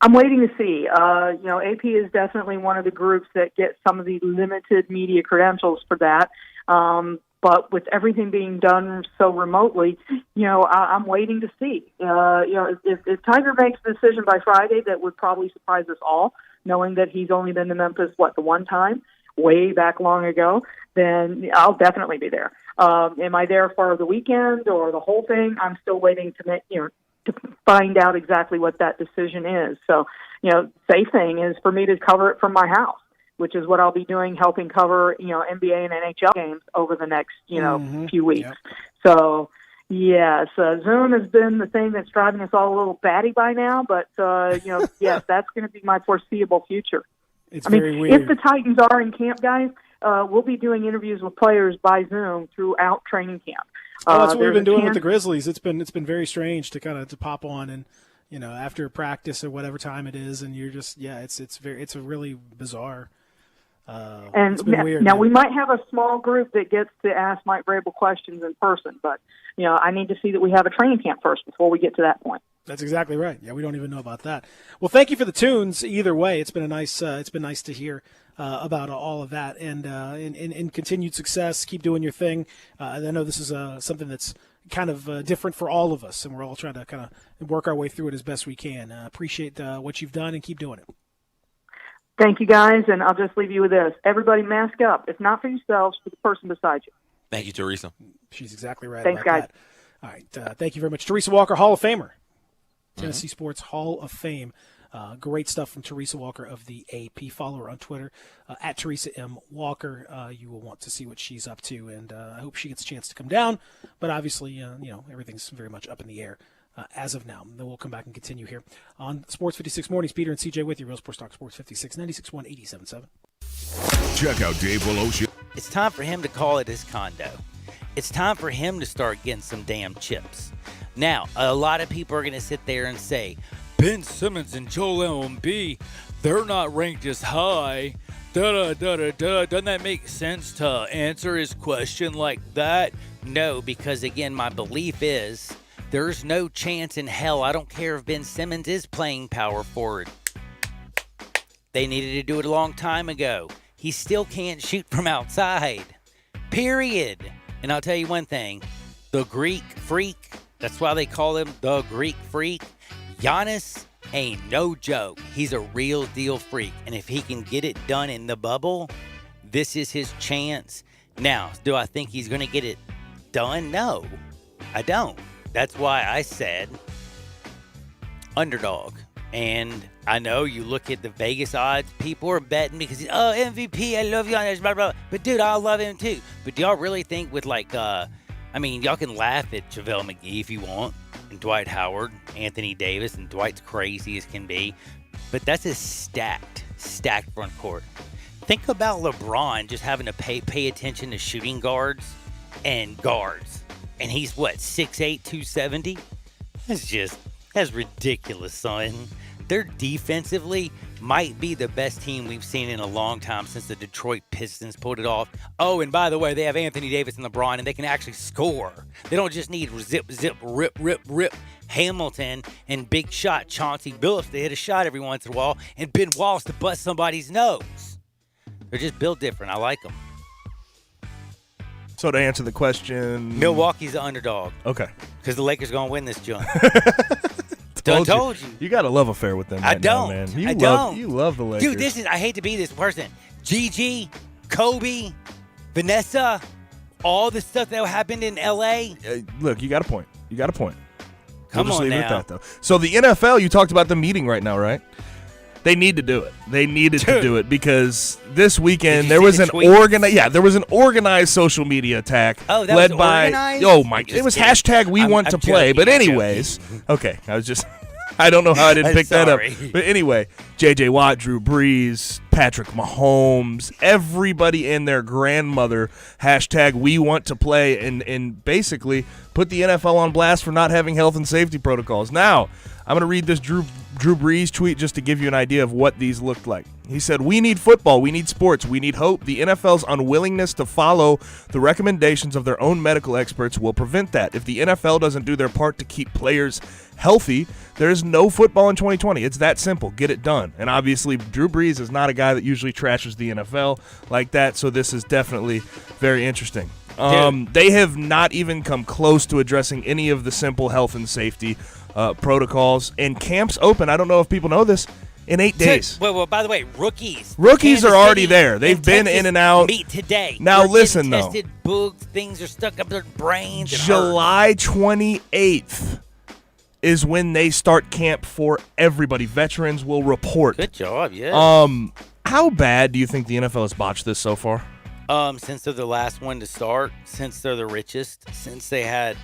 I'm waiting to see. AP is definitely one of the groups that get some of the limited media credentials for that. But with everything being done so remotely, I'm waiting to see. If Tiger makes a decision by Friday, that would probably surprise us all, knowing that he's only been to Memphis, the one time, way back long ago, then I'll definitely be there. Am I there for the weekend or the whole thing? I'm still waiting to find out exactly what that decision is. So, safe thing is for me to cover it from my house, which is what I'll be doing, helping cover, NBA and NHL games over the next, few weeks. Yep. So, yes, Zoom has been the thing that's driving us all a little batty by now, but, yes, that's going to be my foreseeable future. It's very weird. If the Titans are in camp, guys, we'll be doing interviews with players by Zoom throughout training camp. That's what we've been doing with the Grizzlies. It's been very strange to pop on and after practice or whatever time it is, and you're just it's a really bizarre. And it's been weird. Now we might have a small group that gets to ask Mike Vrabel questions in person, but I need to see that we have a training camp first before we get to that point. That's exactly right. Yeah, we don't even know about that. Well, thank you for the tunes. Either way, it's been nice to hear about all of that, and in continued success. Keep doing your thing. I know this is something that's kind of different for all of us, and we're all trying to kind of work our way through it as best we can. Appreciate what you've done, and keep doing it. Thank you, guys, and I'll just leave you with this. Everybody mask up. If not for yourselves, for the person beside you. Thank you, Teresa. She's exactly right. Thanks, guys. That. All right. Thank you very much. Teresa Walker, Hall of Famer. Tennessee Sports Hall of Fame. Great stuff from Teresa Walker of the AP. Follow her on Twitter, at Teresa M. Walker. You will want to see what she's up to, and I hope she gets a chance to come down. But obviously, everything's very much up in the air as of now. Then we'll come back and continue here on Sports 56 Mornings. Peter and CJ with you. Real Sports Talk Sports 56, 96.1, 87.7. Check out Dave Woloshia. It's time for him to call it his condo. It's time for him to start getting some damn chips. Now, a lot of people are going to sit there and say, Ben Simmons and Joel Embiid, they're not ranked as high. Da-da-da-da-da. Doesn't that make sense to answer his question like that? No, because again, my belief is there's no chance in hell. I don't care if Ben Simmons is playing power forward. They needed to do it a long time ago. He still can't shoot from outside. Period. And I'll tell you one thing. The Greek Freak, that's why they call him the Greek Freak. Giannis ain't no joke. He's a real deal freak. And if he can get it done in the bubble, this is his chance. Now, do I think he's going to get it done? No, I don't. That's why I said underdog. And I know you look at the Vegas odds, people are betting because, MVP, I love Giannis, blah, blah, blah. But, dude, I love him too. But do y'all really think with y'all can laugh at JaVale McGee if you want, and Dwight Howard, Anthony Davis, and Dwight's crazy as can be. But that's a stacked front court. Think about LeBron just having to pay attention to shooting guards. And he's, 6'8", 270? That's ridiculous, son. they're defensively might be the best team we've seen in a long time since the Detroit Pistons pulled it off. Oh, and by the way, they have Anthony Davis and LeBron, and they can actually score. They don't just need zip, zip, rip, rip, rip. Hamilton and big shot Chauncey Billups to hit a shot every once in a while, and Ben Wallace to bust somebody's nose. They're just built different. I like them. So to answer the question, Milwaukee's the underdog. Okay. Because the Lakers going to win this joint. Told you. You got a love affair with them right I don't. now, man. You love the Lakers. Dude, I hate to be this person. Gigi, Kobe, Vanessa, all the stuff that happened in L.A. Look, you got a point. Come we'll just on leave it now. at that, though. So the NFL, you talked about the meeting right now, right? They need to do it. They needed to do it because this weekend there was an organized social media attack led by organized? It was hashtag we want to play. But anyways, okay, I don't know how I didn't pick that up. But anyway, J.J. Watt, Drew Brees, Patrick Mahomes, everybody and their grandmother hashtag we want to play and basically put the NFL on blast for not having health and safety protocols. Now, I'm going to read this Drew Brees tweet just to give you an idea of what these looked like. He said, "We need football. We need sports. We need hope. The NFL's unwillingness to follow the recommendations of their own medical experts will prevent that. If the NFL doesn't do their part to keep players healthy, there's no football in 2020. It's that simple. Get it done." And obviously, Drew Brees is not a guy that usually trashes the NFL like that, so this is definitely very interesting. They have not even come close to addressing any of the simple health and safety protocols. And camps open, I don't know if people know this, in 8 days. Well, by the way, rookies are already there. They've been in and out. Meet today. Now listen, though. Tested, bugs, things are stuck up their brains. July 28th is when they start camp for everybody. Veterans will report. Good job, yeah. How bad do you think the NFL has botched this so far? Since they're the last one to start, since they're the richest, since they had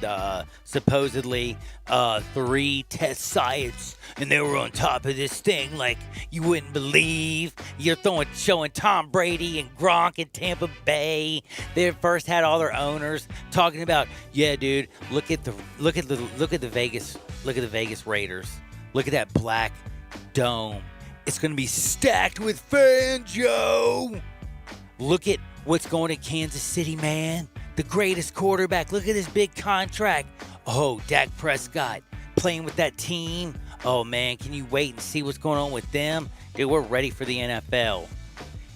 supposedly 3 test sites and they were on top of this thing like you wouldn't believe. You're showing Tom Brady and Gronk in Tampa Bay. They first had all their owners talking about, yeah, dude, look at the Vegas Raiders. Look at that black dome. It's gonna be stacked with fans, yo. Look at what's going to Kansas City, man. The greatest quarterback. Look at this big contract. Oh, Dak Prescott playing with that team. Oh, man, can you wait and see what's going on with them? Dude, we're ready for the NFL.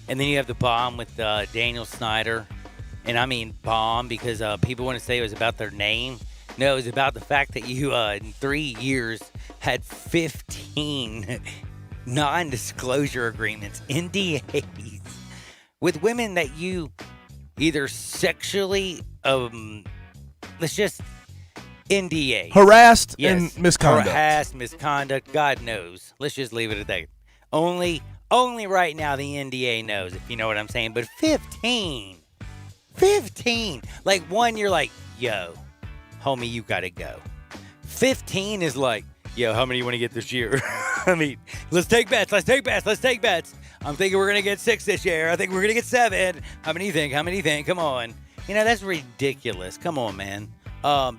And then you have the bomb with Daniel Snyder. And I mean bomb because people want to say it was about their name. No, it was about the fact that you, in 3 years, had 15 non-disclosure agreements, NDAs, with women that you either sexually, let's just, NDA. Harassed Yes. and misconduct. Harassed, misconduct, God knows. Let's just leave it at that. Only right now the NDA knows, if you know what I'm saying. But 15. Like, one, you're like, yo, homie, you got to go. 15 is like, yo, how many you want to get this year? I mean, let's take bets. I'm thinking we're going to get 6 this year. I think we're going to get 7. How many do you think? Come on. You know, that's ridiculous. Come on, man.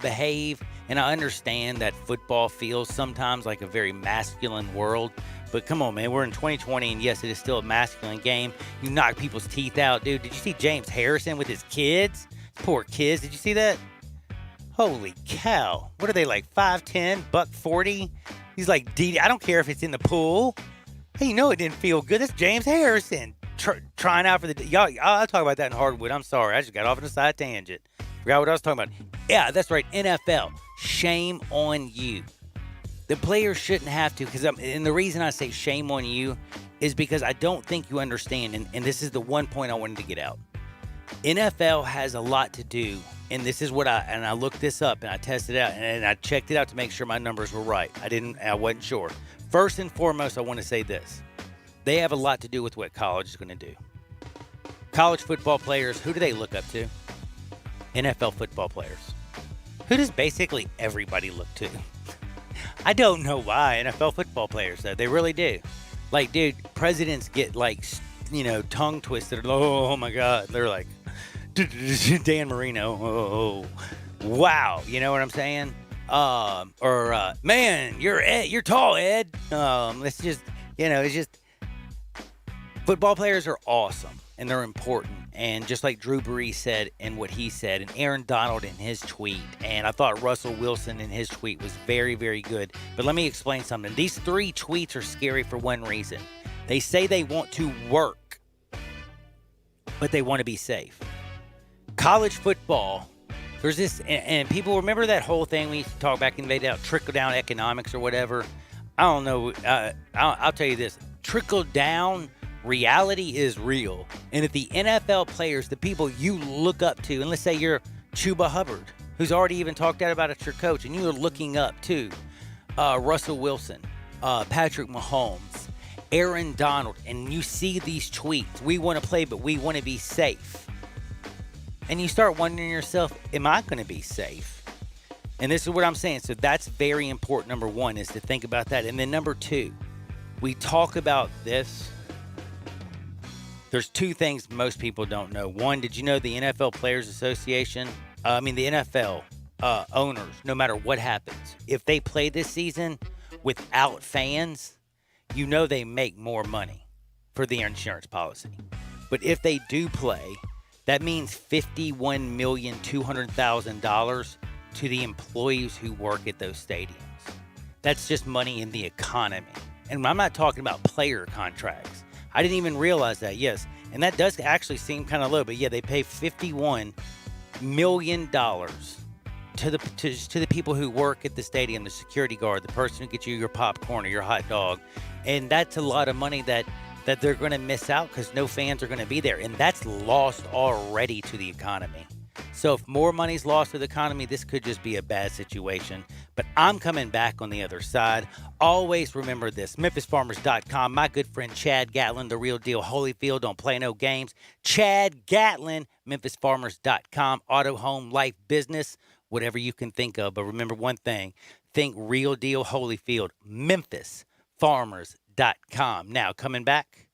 Behave. And I understand that football feels sometimes like a very masculine world. But come on, man. We're in 2020, and yes, it is still a masculine game. You knock people's teeth out, dude. Did you see James Harrison with his kids? Poor kids. Did you see that? Holy cow. What are they, like 5'10", $140? He's like, I don't care if it's in the pool. Hey, you know it didn't feel good. That's James Harrison trying out for the... Y'all, I'll talk about that in Hardwood. I'm sorry. I just got off on a side tangent. Forgot what I was talking about. Yeah, that's right. NFL. Shame on you. The players shouldn't have to, and the reason I say shame on you is because I don't think you understand, and this is the one point I wanted to get out. NFL has a lot to do, and this is what I looked this up, and I tested it out, and I checked it out to make sure my numbers were right. I wasn't sure. First and foremost, I want to say this. They have a lot to do with what college is going to do. College football players, who do they look up to? NFL football players. Who does basically everybody look to? I don't know why. NFL football players, though. They really do. Like, dude, presidents get, like, tongue twisted. Oh, my God. They're like, Dan Marino. Oh, wow. You know what I'm saying? Man, you're tall, Ed. It's just, it's just football players are awesome and they're important. And just like Drew Brees said and what he said, and Aaron Donald in his tweet, and I thought Russell Wilson in his tweet was very, very good. But let me explain something. These 3 tweets are scary for one reason. They say they want to work, but they want to be safe. College football, there's this, and people remember that whole thing we used to talk back in the day about trickle-down economics or whatever? I don't know. I'll tell you this. Trickle-down reality is real. And if the NFL players, the people you look up to, and let's say you're Chuba Hubbard, who's already even talked out about it, your coach, and you're looking up to Russell Wilson, Patrick Mahomes, Aaron Donald, and you see these tweets, we want to play, but we want to be safe. And you start wondering yourself, am I going to be safe? And this is what I'm saying. So that's very important. Number 1 is to think about that. And then number 2, we talk about this. There's 2 things most people don't know. 1, did you know the NFL Players Association, the NFL owners, no matter what happens, if they play this season without fans, they make more money for the insurance policy. But if they do play, that means $51,200,000 to the employees who work at those stadiums. That's just money in the economy. And I'm not talking about player contracts. I didn't even realize that, yes. And that does actually seem kind of low, but yeah, they pay $51 million to the people who work at the stadium, the security guard, the person who gets you your popcorn or your hot dog. And that's a lot of money that they're going to miss out because no fans are going to be there. And that's lost already to the economy. So if more money's lost to the economy, this could just be a bad situation. But I'm coming back on the other side. Always remember this. MemphisFarmers.com. My good friend Chad Gatlin, the real deal. Holyfield, don't play no games. Chad Gatlin, MemphisFarmers.com. Auto, home, life, business, whatever you can think of. But remember one thing. Think real deal Holyfield. MemphisFarmers.com. Now, coming back,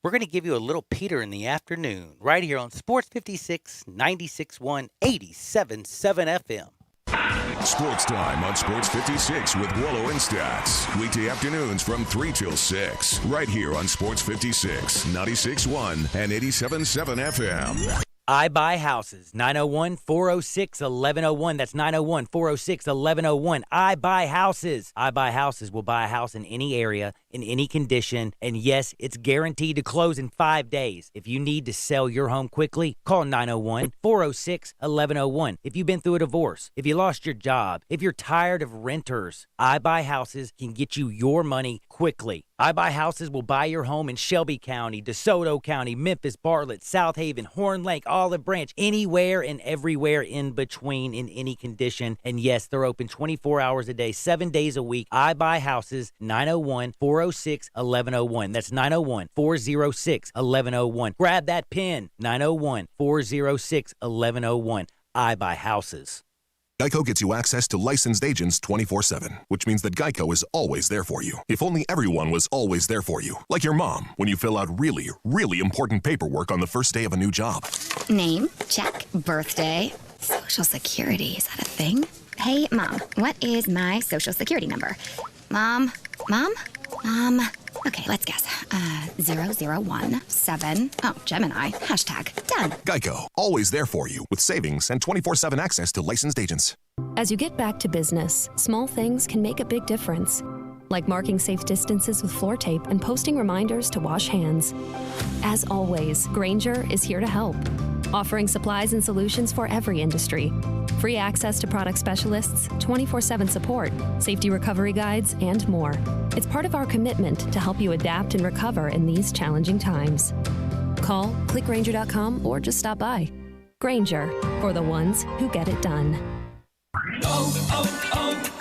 we're going to give you a little Peter in the afternoon right here on Sports 56, 96.1, 87.7 FM. Sports Time on Sports 56 with Wallo and Stats. Weekday afternoons from 3 till 6. Right here on Sports 56, 96.1 and 87.7 FM. I Buy Houses, 901-406-1101. That's 901-406-1101. I Buy Houses. I Buy Houses will buy a house in any area, in any condition. And yes, it's guaranteed to close in 5 days. If you need to sell your home quickly, call 901-406-1101. If you've been through a divorce, if you lost your job, if you're tired of renters, I Buy Houses can get you your money quickly. I Buy Houses will buy your home in Shelby County, DeSoto County, Memphis, Bartlett, South Haven, Horn Lake, Olive Branch, anywhere and everywhere in between in any condition. And yes, they're open 24 hours a day, 7 days a week. I Buy Houses, 901-406-1101. That's 901-406-1101. Grab that pen, 901-406-1101. I Buy Houses. Geico gets you access to licensed agents 24/7, which means that Geico is always there for you. If only everyone was always there for you. Like your mom, when you fill out really, really important paperwork on the first day of a new job. Name, check. Birthday, Social Security, is that a thing? Hey, Mom, what is my Social Security number? Mom? Okay, let's guess. 0017. Oh, Gemini. Hashtag done. Geico, always there for you with savings and 24/7 access to licensed agents. As you get back to business, small things can make a big difference. Like marking safe distances with floor tape and posting reminders to wash hands. As always, Grainger is here to help, offering supplies and solutions for every industry. Free access to product specialists, 24/7 support, safety recovery guides, and more. It's part of our commitment to help you adapt and recover in these challenging times. Call, click Grainger.com, or just stop by. Grainger, for the ones who get it done.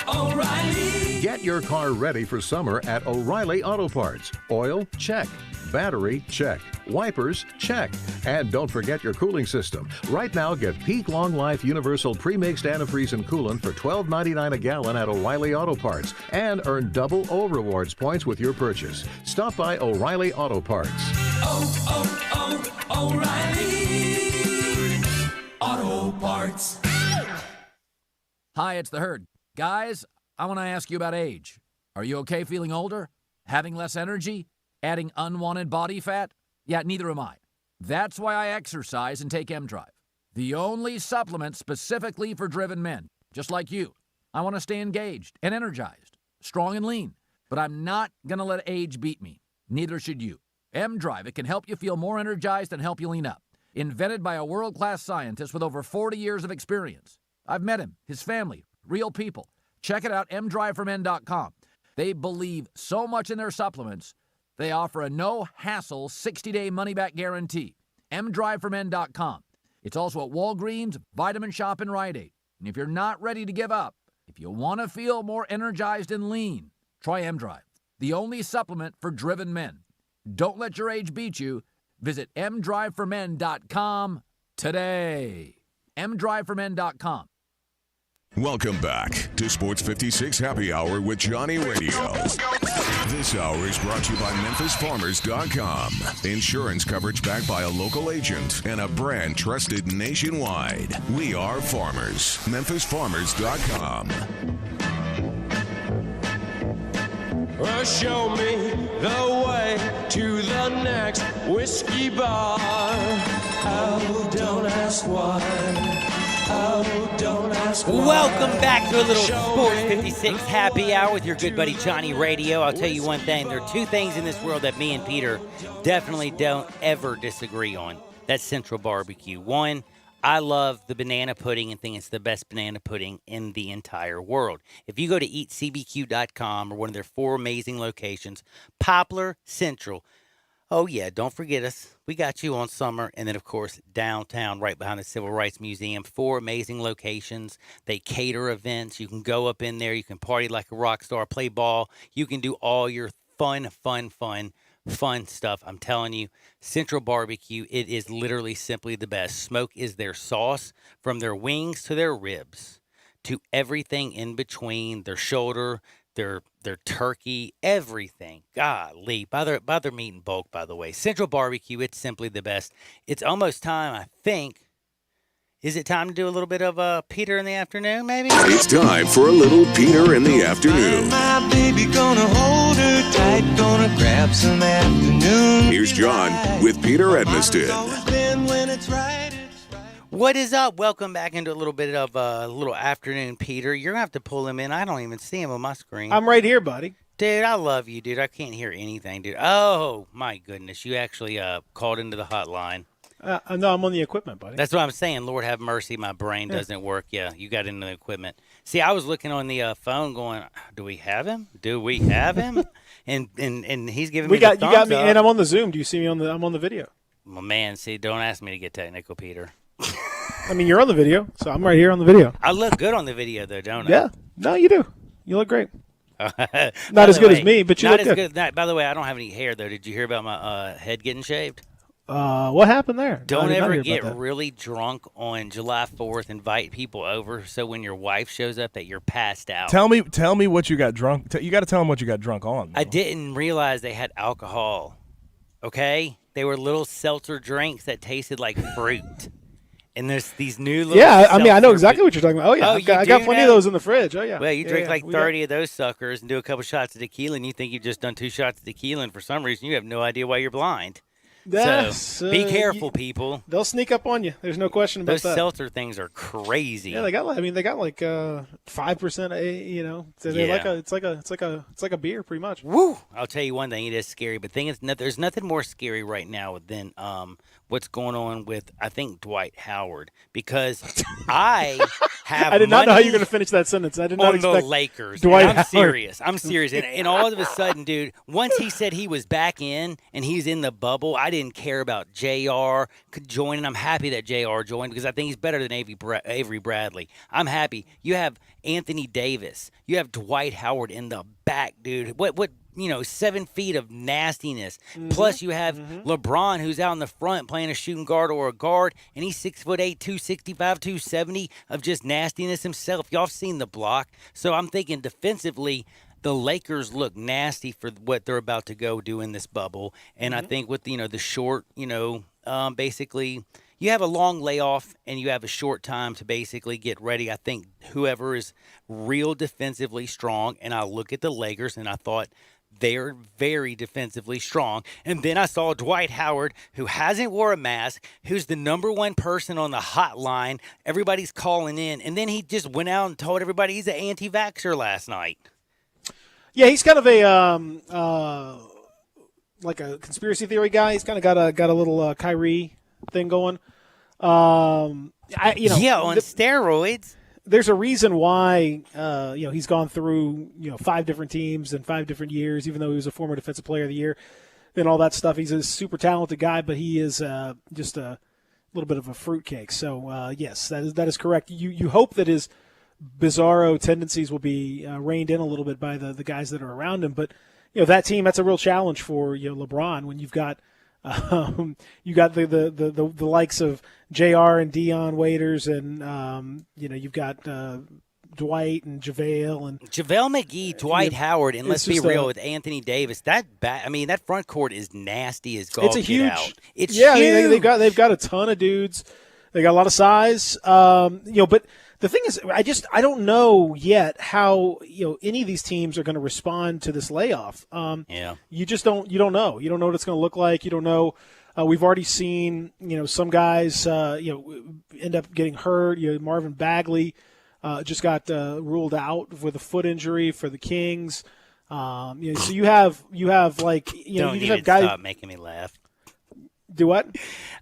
O'Reilly. Get your car ready for summer at O'Reilly Auto Parts. Oil? Check. Battery? Check. Wipers? Check. And don't forget your cooling system. Right now, get Peak Long Life Universal Pre-Mixed Antifreeze and Coolant for $12.99 a gallon at O'Reilly Auto Parts and earn double O Rewards points with your purchase. Stop by O'Reilly Auto Parts. O'Reilly Auto Parts. Hi, it's The Herd. Guys, I want to ask you about age. Are you okay feeling older? Having less energy? Adding unwanted body fat? Yeah, neither am I. That's why I exercise and take M-Drive, the only supplement specifically for driven men, just like you. I want to stay engaged and energized, strong and lean, but I'm not going to let age beat me. Neither should you. M-Drive, it can help you feel more energized and help you lean up. Invented by a world-class scientist with over 40 years of experience. I've met him, his family, real people. Check it out, mdriveformen.com. They believe so much in their supplements, they offer a no-hassle 60-day money-back guarantee. mdriveformen.com. It's also at Walgreens, Vitamin Shop, and Rite Aid. And if you're not ready to give up, if you want to feel more energized and lean, try M-Drive, the only supplement for driven men. Don't let your age beat you. Visit mdriveformen.com today. mdriveformen.com. Welcome back to Sports 56 Happy Hour with Johnny Radio. This hour is brought to you by MemphisFarmers.com. Insurance coverage backed by a local agent and a brand trusted nationwide. We are farmers. MemphisFarmers.com. Well, show me the way to the next whiskey bar. Oh, don't ask why. Oh, don't ask why. Welcome back to a little Sports 56 Happy Hour with your good buddy Johnny Radio. I'll tell you one thing. There are two things in this world that me and Peter definitely don't ever disagree on. That's Central Barbecue. One, I love the banana pudding and think it's the best banana pudding in the entire world. If you go to eatcbq.com or one of their 4 amazing locations, Poplar, Central. Oh, yeah, don't forget us. We got you on Summer. And then, of course, downtown, right behind the Civil Rights Museum. 4 amazing locations. They cater events. You can go up in there. You can party like a rock star, play ball. You can do all your fun stuff. I'm telling you, Central Barbecue, it is literally simply the best. Smoke is their sauce, from their wings to their ribs to everything in between, their shoulder, their turkey, everything. Golly, buy their meat in bulk, by the way. Central Barbecue, it's simply the best. It's almost time, I think. Is it time to do a little bit of Peter in the afternoon, maybe? It's time for a little Peter in the afternoon. My baby gonna hold her tight, gonna grab some afternoon. Here's John with Peter Edmiston. What is up? Welcome back into a little bit of a little afternoon, Peter. You're going to have to pull him in. I don't even see him on my screen. I'm right here, buddy. Dude, I love you, dude. I can't hear anything, dude. Oh, my goodness. You actually called into the hotline. No, I'm on the equipment, buddy. That's what I'm saying. Lord have mercy, my brain doesn't work. Yeah, you got into the equipment. See, I was looking on the phone going, do we have him? Do we have him? and he's giving me the thumbs You got me, up. and I'm on the Zoom. Do you see me I'm on the video? Well, man, see, don't ask me to get technical, Peter. I mean, you're on the video, so I'm right here on the video. I look good on the video, though, don't I? Yeah. No, you do. You look great. Not as good as me, but you look good. By the way, I don't have any hair, though. Did you hear about my head getting shaved? What happened there? Don't ever get really drunk on July 4th. Invite people over so when your wife shows up that you're passed out. Tell me what you got drunk. You got to tell them what you got drunk on. I didn't realize they had alcohol. Okay? They were little seltzer drinks that tasted like fruit. And there's these new little I mean, I know exactly what you're talking about. Oh, yeah. I got plenty of those in the fridge. Oh, yeah. Well, you drink like 30 of those suckers and do a couple shots of tequila, and you think you've just done 2 shots of tequila, and for some reason you have no idea why you're blind. So be careful, people. They'll sneak up on you. There's no question about that. Those seltzer things are crazy. Yeah, they got like 5%. You know, so it's like a beer, pretty much. Woo! I'll tell you one thing. It is scary, but there's nothing more scary right now than what's going on with, I think, Dwight Howard, because I have I did not know how you were going to finish that sentence. I did not expect the Lakers. Dwight I'm Howard. serious. I'm serious. And all of a sudden, dude, once he said he was back in and he's in the bubble, I didn't care about JR joining. I'm happy that JR joined because I think he's better than Avery Bradley. I'm happy. You have Anthony Davis. You have Dwight Howard in the back, dude. What 7 feet of nastiness. Mm-hmm. Plus, you have LeBron, who's out in the front playing a shooting guard or a guard, and he's 6'8", 265, 270 of just nastiness himself. Y'all have seen the block. So I'm thinking defensively, the Lakers look nasty for what they're about to go do in this bubble. And I think with the short, basically, you have a long layoff and you have a short time to basically get ready. I think whoever is real defensively strong, and I look at the Lakers and I thought they're very defensively strong. And then I saw Dwight Howard, who hasn't wore a mask, who's the number one person on the hotline. Everybody's calling in. And then he just went out and told everybody he's an anti-vaxxer last night. Yeah, he's kind of a like a conspiracy theory guy. He's kind of got a little Kyrie thing going. On steroids. There's a reason why he's gone through 5 different teams in 5 different years, even though he was a former Defensive Player of the Year and all that stuff. He's a super talented guy, but he is just a little bit of a fruitcake. So yes, that is correct. You hope that his bizarro tendencies will be reined in a little bit by the guys that are around him, but that team, that's a real challenge for LeBron when you've got the likes of JR and Dion Waiters, and you've got Dwight and JaVale McGee, Dwight Howard, and let's be real with Anthony Davis. That front court is nasty as gall. It's a huge. Out. It's huge. I mean, they've got a ton of dudes. They got a lot of size. But the thing is, I don't know yet how any of these teams are going to respond to this layoff. You just don't know. You don't know what it's going to look like. You don't know. We've already seen some guys end up getting hurt. Marvin Bagley just got ruled out with a foot injury for the Kings. So you have like you just have guys. Stop making me laugh. Do what?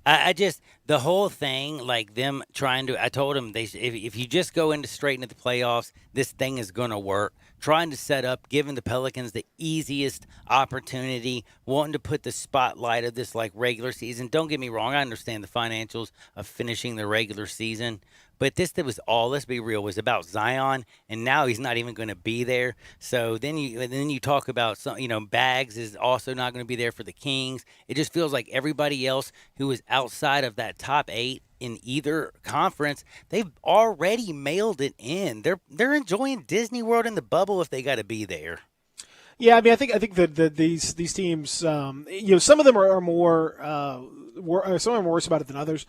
The whole thing, like them trying to. I told them if you just go straight into the playoffs, this thing is going to work. Trying to set up, giving the Pelicans the easiest opportunity, wanting to put the spotlight of this like regular season. Don't get me wrong, I understand the financials of finishing the regular season, but this that was all. Let's be real, was about Zion, and now he's not even going to be there. So then you talk about some, Bags is also not going to be there for the Kings. It just feels like everybody else who is outside of that top 8 in either conference, they've already mailed it in. They're enjoying Disney World in the bubble if they got to be there. Yeah, I mean, I think that these teams, some of them are more, some are worse about it than others.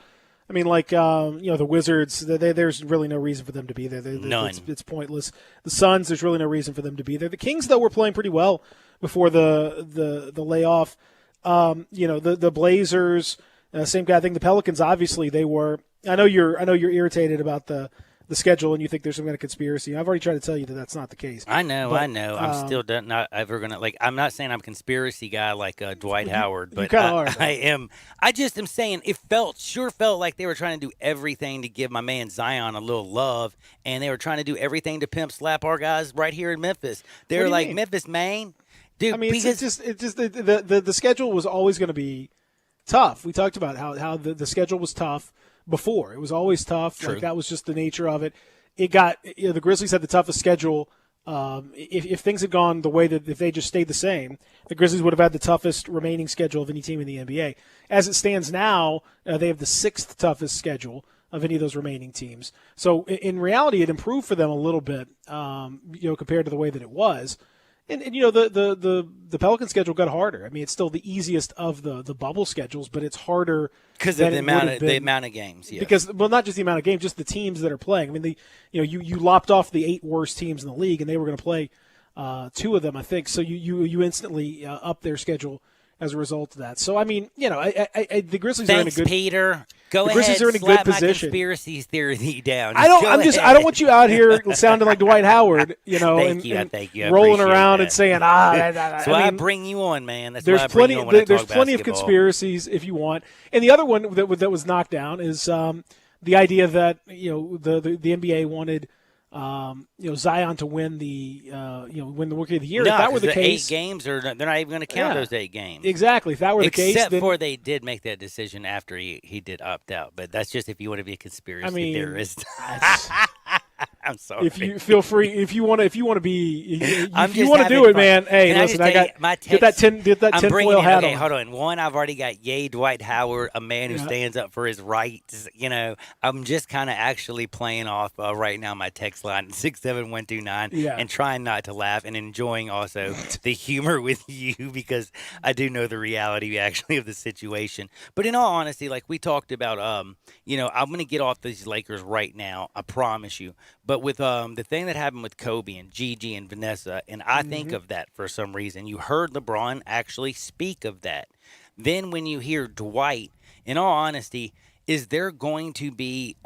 I mean, like the Wizards, there's really no reason for them to be there. None. It's pointless. The Suns, there's really no reason for them to be there. The Kings, though, were playing pretty well before the layoff. The Blazers. Same guy. I think the Pelicans, obviously, they were. I know you're irritated about the schedule, and you think there's some kind of conspiracy. I've already tried to tell you that that's not the case. I know. I'm still not ever gonna I'm not saying I'm a conspiracy guy like Dwight Howard, but I am. I just am saying it sure felt like they were trying to do everything to give my man Zion a little love, and they were trying to do everything to pimp slap our guys right here in Memphis. They're like mean? Memphis, Maine, dude. I mean, because it's just the schedule was always going to be tough. We talked about how the schedule was tough before. It was always tough. True. Like that was just the nature of it. It got the Grizzlies had the toughest schedule. If things had gone the way that if they just stayed the same, the Grizzlies would have had the toughest remaining schedule of any team in the NBA. As it stands now, they have the 6th toughest schedule of any of those remaining teams. So in reality, it improved for them a little bit, compared to the way that it was. And the Pelican schedule got harder. I mean, it's still the easiest of the bubble schedules, but it's harder because of the amount of games. Yes. Because not just the amount of games, just the teams that are playing. I mean, you lopped off the 8 worst teams in the league, and they were going to play 2 of them, I think. So you instantly up their schedule as a result of that. So I mean, the Grizzlies are in a good. Peter. Go the ahead. Grizzlies are in a good position. My conspiracy theory down. I don't want you out here sounding like Dwight Howard, Thank you. rolling around and saying That's why I bring you on, man. That's there's why I bring you on when I there's talk plenty basketball. of conspiracies if you want. And the other one that was knocked down is the idea that the NBA wanted Zion to win the win the Rookie of the Year. No, if that were the case, 8 games they're not even going to count those 8 games. Exactly. If that were the case, except for they did make that decision after he did opt out. But that's just if you want to be a conspiracy theorist. I'm sorry. If you feel free, if you want to be, I'm if you just want to do having it, fun. man. Hey, Can I listen, just I tell you, got my get that I'm bringing tinfoil in, hat okay, on. hold on. One, I've already got yay Dwight Howard, a man who stands up for his rights. I'm just kind of actually playing off right now my text line 67129 Yeah. and trying not to laugh and enjoying also the humor with you because I do know the reality actually of the situation. But in all honesty, like we talked about, I'm going to get off these Lakers right now. I promise you. But with the thing that happened with Kobe and Gigi and Vanessa, and I think of that for some reason. You heard LeBron actually speak of that. Then when you hear Dwight, in all honesty, is there going to be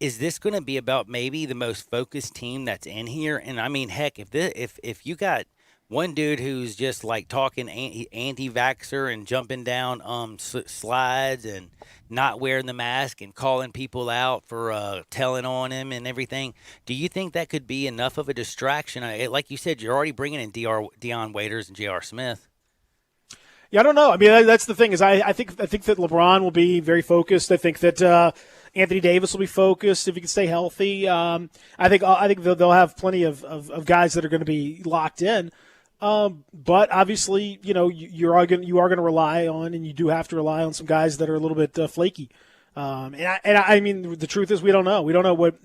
is this going to be about maybe the most focused team that's in here? And I mean, heck, if you got one dude who's just like talking anti-vaxxer and jumping down slides and not wearing the mask and calling people out for telling on him and everything, do you think that could be enough of a distraction? Like you said, you're already bringing in Deion Waiters and J.R. Smith. Yeah, I don't know. I mean, that's the thing is I think that LeBron will be very focused. I think that Anthony Davis will be focused if he can stay healthy. I think they'll have plenty of guys that are going to be locked in. But obviously, you are going to rely on, and you do have to rely on some guys that are a little bit flaky. I mean, the truth is we don't know. We don't know what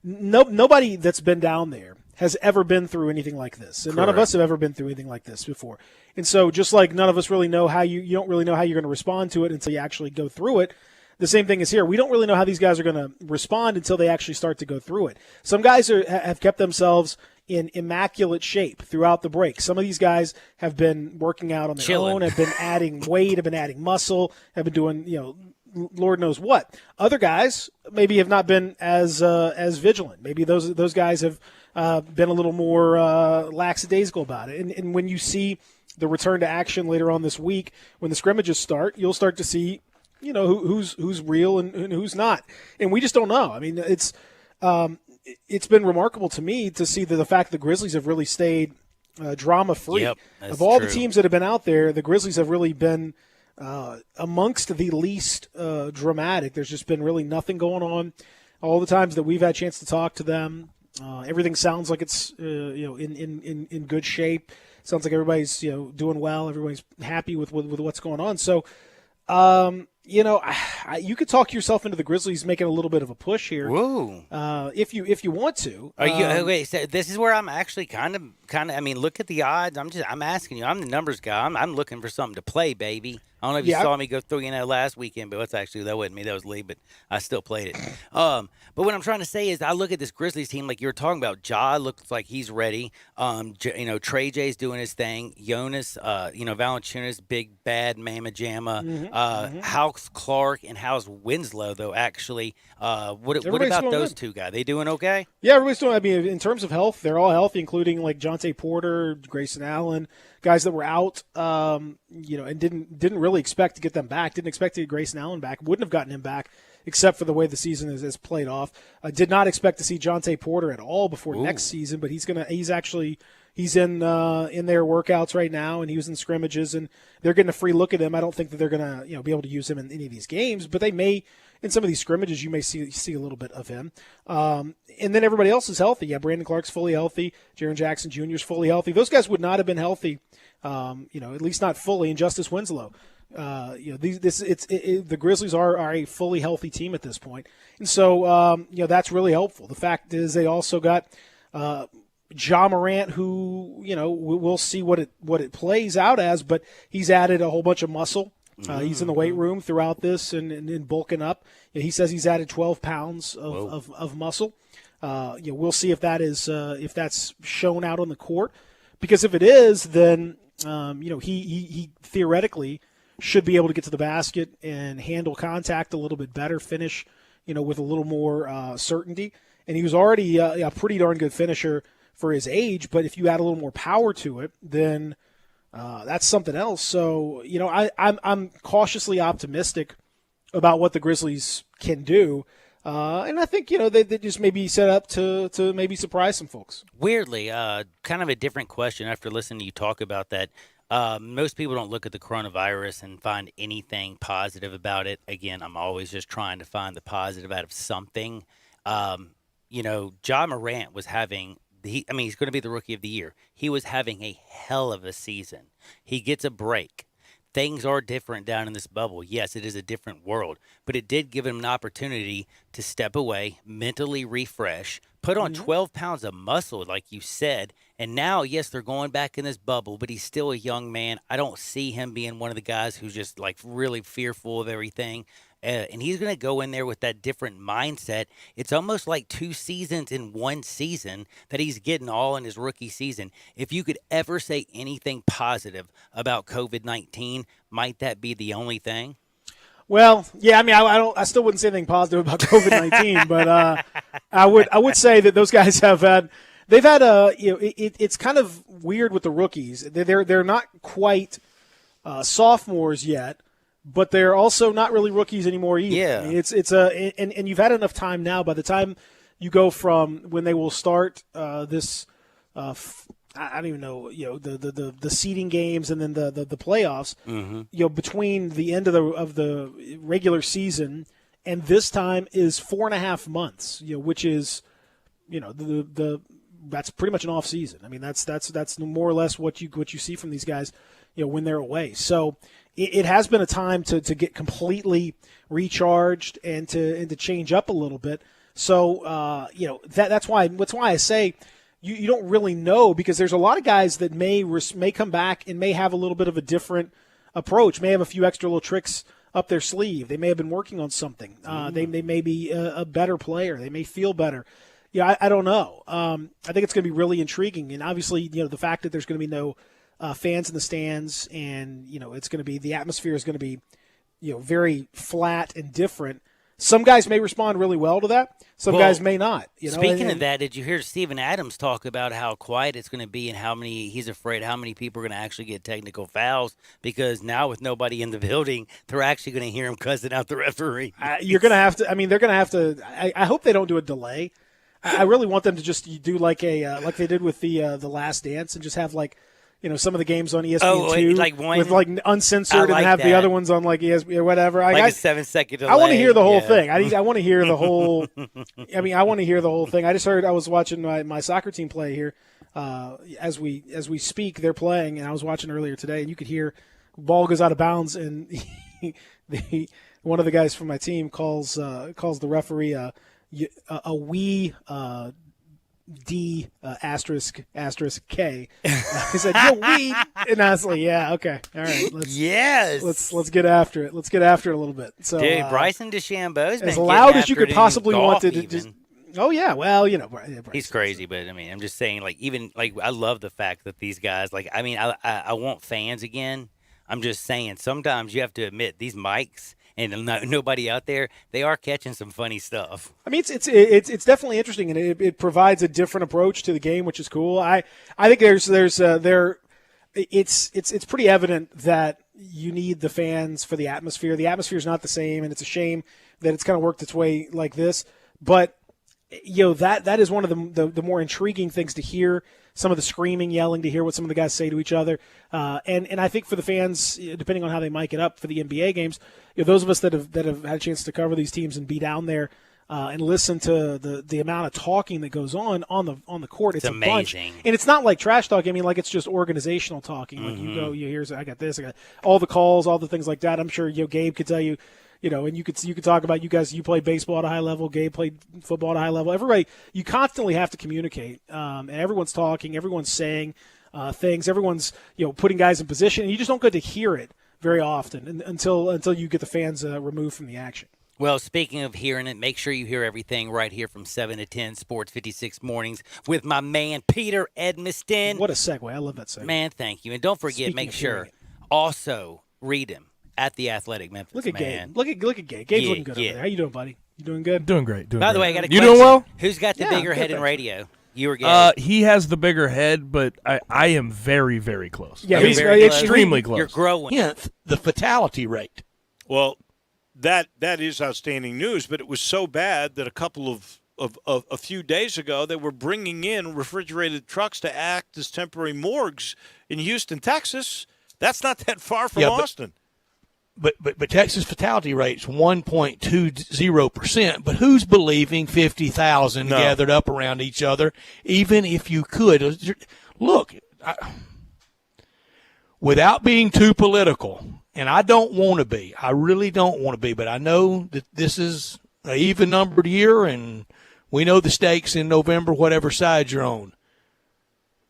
nobody that's been down there has ever been through anything like this, and none of us have ever been through anything like this before. And so, just like none of us really know how you don't really know how you're going to respond to it until you actually go through it. The same thing is here. We don't really know how these guys are going to respond until they actually start to go through it. Some guys have kept themselves in immaculate shape throughout the break. Some of these guys have been working out on their own, have been adding weight, have been adding muscle, have been doing, Lord knows what. Other guys maybe have not been as vigilant. Maybe those guys have been a little more lackadaisical about it. And when you see the return to action later on this week, when the scrimmages start, you'll start to see, who's real and who's not. And we just don't know. I mean, it's been remarkable to me to see the fact the Grizzlies have really stayed drama-free. Yep, of all true. the teams that have been out there, the Grizzlies have really been amongst the least dramatic. There's just been really nothing going on. All the times that we've had a chance to talk to them, everything sounds like it's in good shape. Sounds like everybody's doing well. Everybody's happy with what's going on. So, you could talk yourself into the Grizzlies making a little bit of a push here. Whoa! If you want to. Are you wait? So this is where I'm actually kind of. I mean, look at the odds. I'm asking you. I'm the numbers guy. I'm looking for something to play, baby. I don't know if you saw me go through last weekend, but that's actually that wasn't me. That was Lee, but I still played it. But what I'm trying to say is, I look at this Grizzlies team like you were talking about. Ja looks like he's ready. Trey J's doing his thing. Jonas, Valanciunas, big bad mama jamma. How's Clark and how's Winslow though? Actually, what about those two guys? They doing okay? Yeah, everybody's doing. I mean, in terms of health, they're all healthy, including like Jonte Porter, Grayson Allen, guys that were out. And didn't really expect to get them back. Didn't expect to get Grayson Allen back. Wouldn't have gotten him back, except for the way the season has played off. Did not expect to see Jonte Porter at all before next season, but he's in their workouts right now, and he was in scrimmages, and they're getting a free look at him. I don't think that they're gonna be able to use him in any of these games, but they may. In some of these scrimmages, you may see a little bit of him. And then everybody else is healthy. Yeah, Brandon Clark's fully healthy. Jaren Jackson Jr. is fully healthy. Those guys would not have been healthy, at least not fully. And Justice Winslow, the Grizzlies are a fully healthy team at this point. And so, that's really helpful. The fact is they also got Ja Morant, who, we'll see what it plays out as, but he's added a whole bunch of muscle. He's in the weight room throughout this and bulking up. He says he's added 12 pounds of muscle. We'll see if that is if that's shown out on the court, because if it is, then he theoretically should be able to get to the basket and handle contact a little bit better, finish with a little more certainty. And he was already a pretty darn good finisher for his age, but if you add a little more power to it, then that's something else. So, I'm cautiously optimistic about what the Grizzlies can do. And I think, they just maybe set up to maybe surprise some folks. Weirdly, kind of a different question after listening to you talk about that. Most people don't look at the coronavirus and find anything positive about it. Again, I'm always just trying to find the positive out of something. Ja Morant was having he's going to be the Rookie of the Year. He was having a hell of a season. He gets a break. Things are different down in this bubble. Yes, it is a different world, but it did give him an opportunity to step away, mentally refresh, put on 12 pounds of muscle, like you said. And now, yes, they're going back in this bubble, but he's still a young man. I don't see him being one of the guys who's just like really fearful of everything. And he's going to go in there with that different mindset. It's almost like 2 seasons in 1 season that he's getting all in his rookie season. If you could ever say anything positive about COVID-19, might that be the only thing? Well, yeah, I mean, I still wouldn't say anything positive about COVID-19, but I would say that those guys they've had it's kind of weird with the rookies. They're not quite sophomores yet, but they're also not really rookies anymore either. Yeah. I mean, and you've had enough time now. By the time you go from when they will start this, I don't even know, the seeding games and then the playoffs. Between the end of the regular season and this time is 4.5 months. Which is, that's pretty much an off season. I mean, that's more or less what you see from these guys, when they're away. So it has been a time to get completely recharged and to change up a little bit. So that's why I say you don't really know, because there's a lot of guys that may come back and may have a little bit of a different approach, may have a few extra little tricks up their sleeve. They may have been working on something. They may be a better player. They may feel better. I don't know. I think it's going to be really intriguing, and obviously, the fact that there's going to be no fans in the stands, and it's going to be, the atmosphere is going to be, very flat and different. Some guys may respond really well to that. Some guys may not. Speaking of that, did you hear Steven Adams talk about how quiet it's going to be and he's afraid how many people are going to actually get technical fouls, because now with nobody in the building, they're actually going to hear him cussing out the referee. You're going to have to. I mean, they're going to have to. I hope they don't do a delay. I really want them to just do like like they did with the Last Dance, and just have some of the games on ESPN2 with uncensored, and have the other ones on ESPN or whatever. A 7-second delay. I want to hear the whole thing. I want to hear the whole. I want to hear the whole thing. I just heard. I was watching my soccer team play here as we speak. They're playing, and I was watching earlier today, and you could hear ball goes out of bounds, and one of the guys from my team calls the referee a wee D asterisk K. He said, "Yo, weed," and I was like, "Yeah, okay, all right, let's get after it. Let's get after it a little bit." So, dude, Bryson DeChambeau's been as loud as you could possibly want to. Just, oh yeah, well, he's crazy, but I mean, I'm just saying, I love the fact that these guys, I want fans again. I'm just saying, sometimes you have to admit these mics. And nobody out there, they are catching some funny stuff. I mean, it's definitely interesting, and it provides a different approach to the game, which is cool. I think it's pretty evident that you need the fans for the atmosphere. The atmosphere is not the same, and it's a shame that it's kind of worked its way like this. But that is one of the more intriguing things to hear. Some of the screaming, yelling, to hear what some of the guys say to each other. And I think for the fans, depending on how they mic it up for the NBA games, those of us that have had a chance to cover these teams and be down there and listen to the amount of talking that goes on the court, it's amazing. A bunch. And it's not like trash talking. I mean, it's just organizational talking. Like you go, I got this, I got all the calls, all the things like that. I'm sure Gabe could tell you. And you could talk about, you guys, you played baseball at a high level, Gabe played football at a high level. Everybody, you constantly have to communicate, and everyone's talking, everyone's saying things, everyone's putting guys in position, and you just don't get to hear it very often until you get the fans removed from the action. Well, speaking of hearing it, make sure you hear everything right here from 7 to 10 Sports 56 Mornings with my man Peter Edmiston. What a segue! I love that segue. Man, thank you, and don't forget, make sure also read him at the Athletic Memphis. Look at man. Gabe. Look at Gabe. Gabe's looking good over there. How you doing, buddy? You doing good? Doing great. By the way, I got a question. You doing well? Who's got the bigger head in radio? You or Gabe? He has the bigger head, but I am very, very close. Yeah, he's extremely close. You're growing. Hence, the fatality rate. Well, that is outstanding news, but it was so bad that a few days ago they were bringing in refrigerated trucks to act as temporary morgues in Houston, Texas. That's not that far from Austin. But Texas fatality rate's 1.20%. But who's believing 50,000 gathered up around each other, even if you could? Look, without being too political, and I don't want to be. I really don't want to be. But I know that this is an even-numbered year, and we know the stakes in November, whatever side you're on.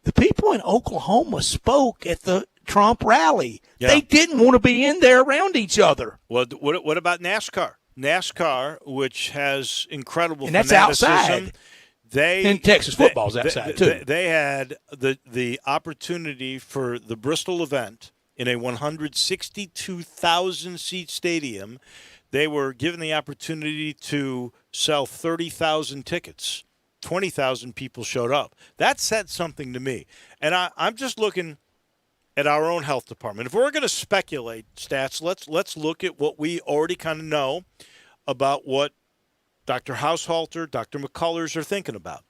The people in Oklahoma spoke at the Trump rally. Yeah. They didn't want to be in there around each other. Well, what about NASCAR? NASCAR, which has incredible and that's fanaticism. Outside. And Texas football's outside, too. They had the opportunity for the Bristol event in a 162,000-seat stadium. They were given the opportunity to sell 30,000 tickets. 20,000 people showed up. That said something to me. And I'm just looking at our own health department. If we're going to speculate, Stats, let's look at what we already kind of know about what Dr. Haushalter, Dr. McCullers are thinking about.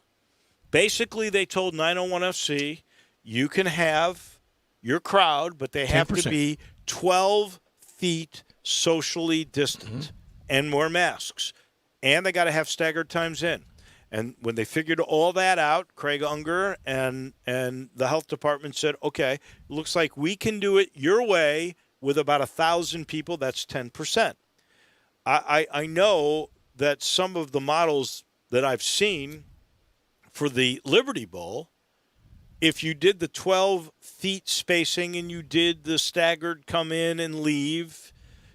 Basically, they told 901 FC, you can have your crowd, but they have 10%. To be 12 feet socially distant and wear masks. And they got to have staggered times in. And when they figured all that out, Craig Unger and the health department said, okay, looks like we can do it your way with about 1,000 people. That's 10%. I know that some of the models that I've seen for the Liberty Bowl, if you did the 12 feet spacing and you did the staggered come in and leave,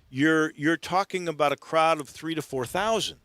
you're talking about a crowd of 3,000 to 4,000.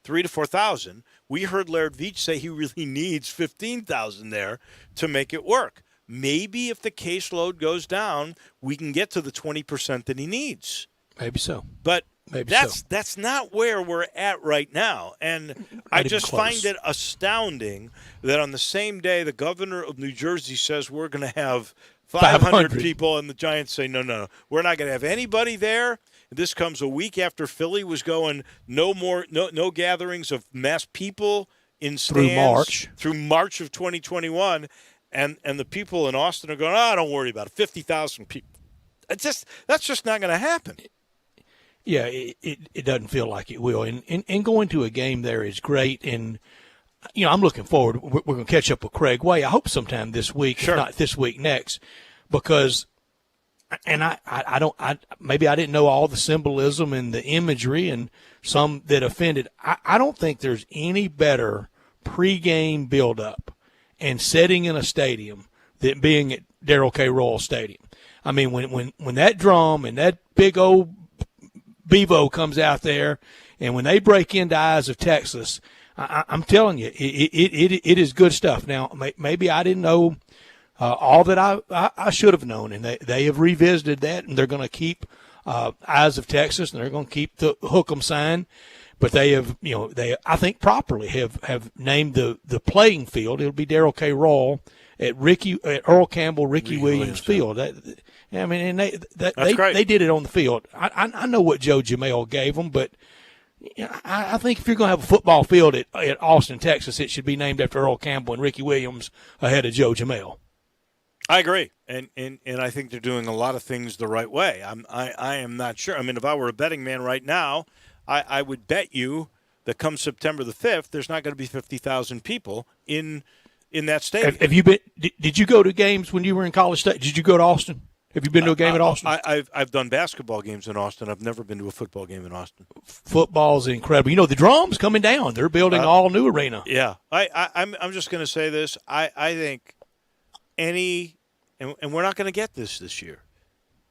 3,000 to 4,000. We heard Laird Veach say he really needs 15,000 there to make it work. Maybe if the caseload goes down, we can get to the 20% that he needs. Maybe so. But that's not where we're at right now. And I just find it astounding that on the same day the governor of New Jersey says we're going to have 500 people, and the Giants say, no, we're not going to have anybody there. This comes a week after Philly was going no gatherings of mass people in stands through March of 2021, and the people in Austin are going, don't worry about it, 50,000 people. That's just not going to happen. Yeah, it doesn't feel like it will, and going to a game there is great, and I'm looking forward. We're going to catch up with Craig Way. I hope sometime this week, if not this week, next, because. And maybe I didn't know all the symbolism and the imagery and some that offended. I don't think there's any better pregame buildup and setting in a stadium than being at Darrell K. Royal Stadium. I mean, when that drum and that big old Bevo comes out there, and when they break into Eyes of Texas, I'm telling you, it is good stuff. Now, maybe I didn't know all that I should have known, and they have revisited that, and they're going to keep Eyes of Texas, and they're going to keep the hook 'em sign. But they have, I think properly have named the playing field. It'll be Darrell K. Royal at Earl Campbell, Ricky Williams Field. They did it on the field. I know what Joe Jamel gave them, but I think if you're going to have a football field at Austin, Texas, it should be named after Earl Campbell and Ricky Williams ahead of Joe Jamel. I agree, and I think they're doing a lot of things the right way. I am not sure. I mean, if I were a betting man right now, I would bet you that come September the 5th, there's not going to be 50,000 people in that stadium. Have you been? Did you go to games when you were in College State? Did you go to Austin? Have you been to a game at Austin? I've done basketball games in Austin. I've never been to a football game in Austin. Football's incredible. The drum's coming down. They're building all new arena. Yeah, I'm just going to say this. I think and we're not going to get this year,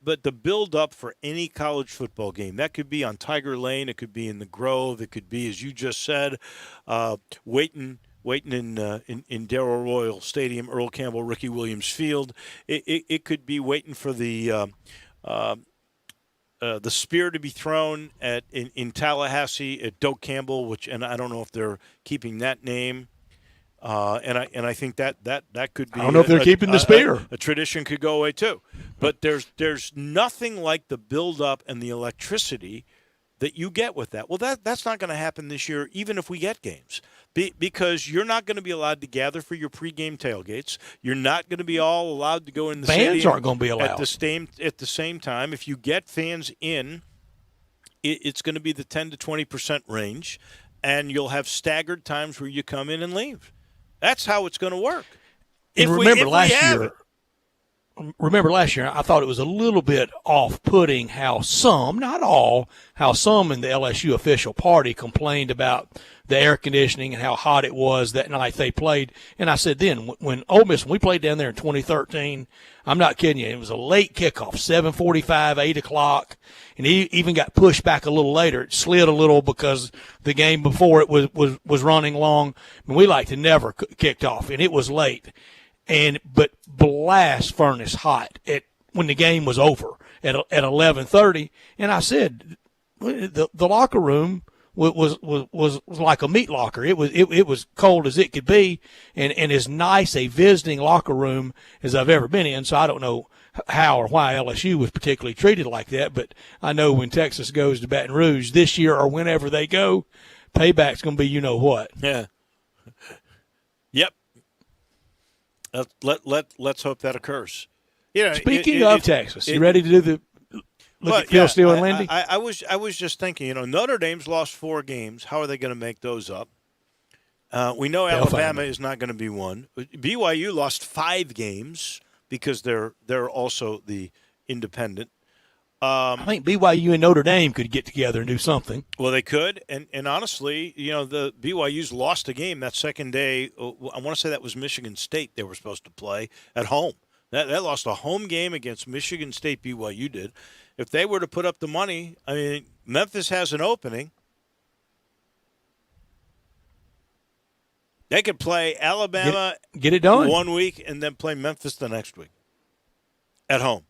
but the build-up for any college football game, that could be on Tiger Lane, it could be in the Grove, it could be, as you just said, waiting in Darrell Royal Stadium, Earl Campbell, Ricky Williams Field. It could be waiting for the spear to be thrown in Tallahassee at Doak Campbell, and I don't know if they're keeping that name. And I think that could be. I don't know if they're keeping the spear. A tradition could go away too, but there's nothing like the build-up and the electricity that you get with that. Well, that's not going to happen this year, even if we get games, because you're not going to be allowed to gather for your pregame tailgates. You're not going to be all allowed to go in the fans stadium aren't going to be allowed at the same time. If you get fans in it's going to be the 10 to 20% range, and you'll have staggered times where you come in and leave. That's how it's going to work. And remember last year, I thought it was a little bit off-putting how some, not all, how some in the LSU official party complained about the air conditioning and how hot it was that night they played. And I said then, when Ole Miss, when we played down there in 2013, I'm not kidding you, it was a late kickoff, 7:45, 8 o'clock, and he even got pushed back a little later. It slid a little because the game before it was running long. And we like to never kicked off, and it was late. But blast furnace hot when the game was over at 11:30, and I said the locker room was like a meat locker. It was cold as it could be, and as nice a visiting locker room as I've ever been in. So I don't know how or why LSU was particularly treated like that, but I know when Texas goes to Baton Rouge this year or whenever they go, payback's going to be you know what. Yeah. Yep. Let's hope that occurs. Speaking of Texas, you ready to do the look at Phil Steele and Lindy? I was just thinking, Notre Dame's lost 4 games. How are they going to make those up? We know Alabama is not going to be one. BYU lost 5 games because they're also the independent. I think BYU and Notre Dame could get together and do something. Well, they could, and honestly, the BYU's lost a game that second day. I want to say that was Michigan State they were supposed to play at home. That lost a home game against Michigan State. BYU did. If they were to put up the money, I mean, Memphis has an opening. They could play Alabama get it done 1 week and then play Memphis the next week at home.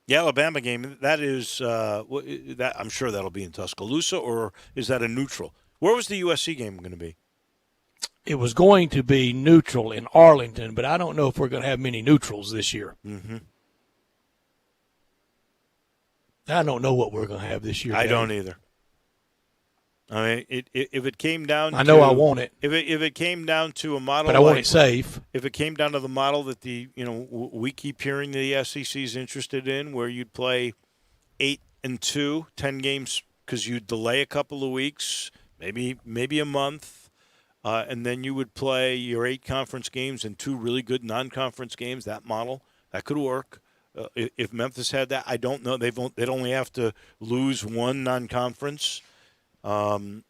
The Alabama game, that is, that I'm sure that'll be in Tuscaloosa, or is that a neutral? Where was the USC game going to be? It was going to be neutral in Arlington, but I don't know if we're going to have many neutrals this year. Mm-hmm. I don't know what we're going to have this year. I don't either. I mean, if it came down to – I know I want it. If it came down to a model – but I want it safe. If it came down to the model that we keep hearing the SEC is interested in, where you'd play 8-2, 10 games because you'd delay a couple of weeks, maybe a month, and then you would play your 8 conference games and 2 really good non-conference games, that model, that could work. If Memphis had that, I don't know. They'd only have to lose 1 non-conference. And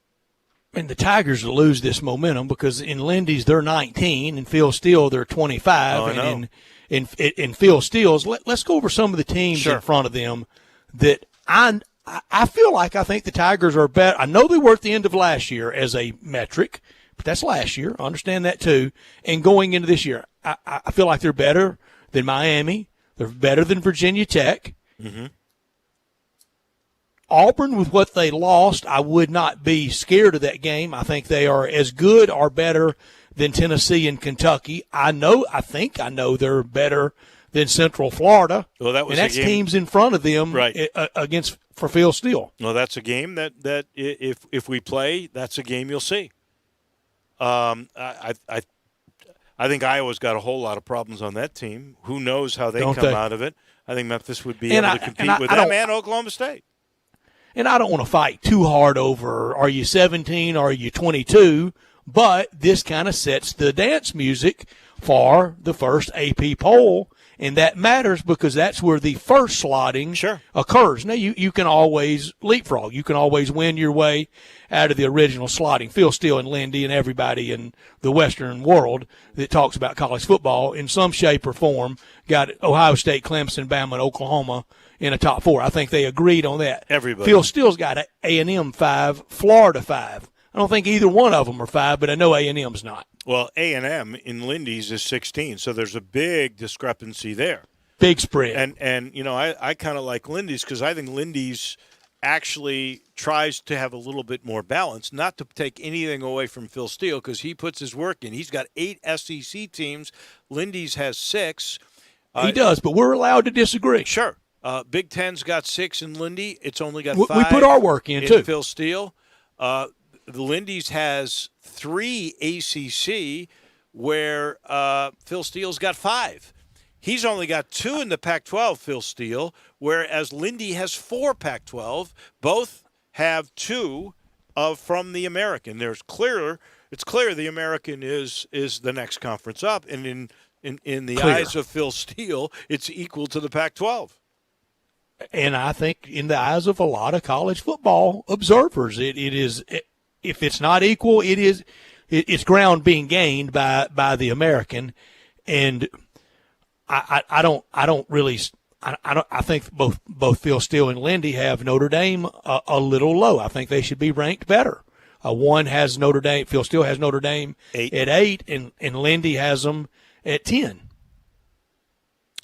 the Tigers will lose this momentum because in Lindy's they're 19 and Phil Steele they're 25. Oh, and in Phil Steele's, let's go over some of the teams in front of them that I feel like I think the Tigers are better. I know they were at the end of last year as a metric, but that's last year. I understand that too. And going into this year, I feel like they're better than Miami. They're better than Virginia Tech. Mm-hmm. Auburn, with what they lost, I would not be scared of that game. I think they are as good or better than Tennessee and Kentucky. I think I know they're better than Central Florida. Well, that was and that's teams in front of them for Phil Steele. Well, that's a game that if we play, that's a game you'll see. I think Iowa's got a whole lot of problems on that team. Who knows how they come out of it? I think Memphis would be able to compete with them and Oklahoma State. And I don't want to fight too hard over are you 17 or are you 22, but this kind of sets the dance music for the first AP poll, and that matters because that's where the first slotting occurs. Now, you can always leapfrog. You can always win your way out of the original slotting. Phil Steele and Lindy and everybody in the Western world that talks about college football in some shape or form got Ohio State, Clemson, Bama, and Oklahoma in a top 4. I think they agreed on that. Everybody. Phil Steele's got A&M 5, Florida 5. I don't think either one of them are 5, but I know A&M's not. Well, A&M in Lindy's is 16, so there's a big discrepancy there. Big spread. And I kind of like Lindy's because I think Lindy's actually tries to have a little bit more balance, not to take anything away from Phil Steele because he puts his work in. He's got 8 SEC teams. Lindy's has 6. He does, but we're allowed to disagree. Sure. Big Ten's got 6 in Lindy. It's only got 5. We put our work in too. Phil Steele. The Lindy's has 3 ACC, where Phil Steele's got 5. He's only got 2 in the Pac-12, Phil Steele, whereas Lindy has 4 Pac-12, both have two from the American. It's clear the American is the next conference up, and in the eyes of Phil Steele, it's equal to the Pac-12. And I think in the eyes of a lot of college football observers, it is. If it's not equal, it's ground being gained by the American, and I think both Phil Steele and Lindy have Notre Dame a little low. I think they should be ranked better. One has Notre Dame. Phil Steele has Notre Dame at 8, and Lindy has them at 10.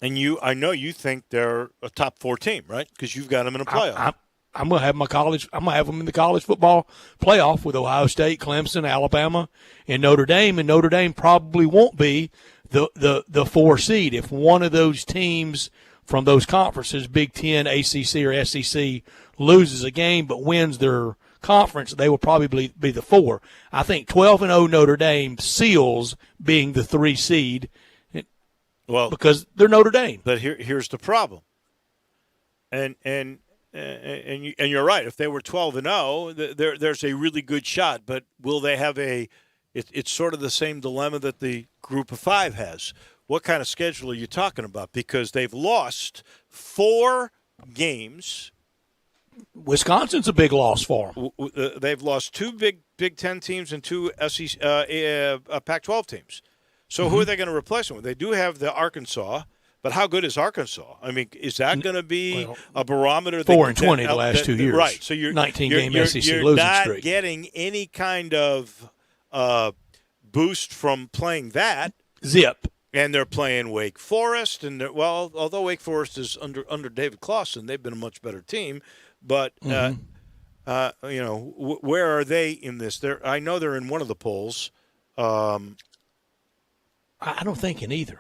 And I know you think they're a top 4 team, right? Because you've got them in a playoff. I'm gonna have I'm gonna have them in the college football playoff with Ohio State, Clemson, Alabama, and Notre Dame. And Notre Dame probably won't be the 4 seed if one of those teams from those conferences, Big Ten, ACC, or SEC, loses a game but wins their conference. They will probably be the 4. I think 12-0 Notre Dame seals being the 3 seed. Well, because they're Notre Dame. But here's the problem. And you're right. If they were 12-0, there's a really good shot. But will they have it's sort of the same dilemma that the Group of 5 has. What kind of schedule are you talking about? Because they've lost 4 games. Wisconsin's a big loss for them. They've lost 2 Big Ten teams and 2 Pac-12 teams. So who are they going to replace them with? They do have the Arkansas, but how good is Arkansas? I mean, is that going to be a barometer? 4-20 the last 2 years. Right. So you're 19-game SEC you're losing not streak. Getting any kind of boost from playing that. Zip. And they're playing Wake Forest, and although Wake Forest is under David Clawson, they've been a much better team. But where are they in this? I know they're in one of the polls. I don't think in either.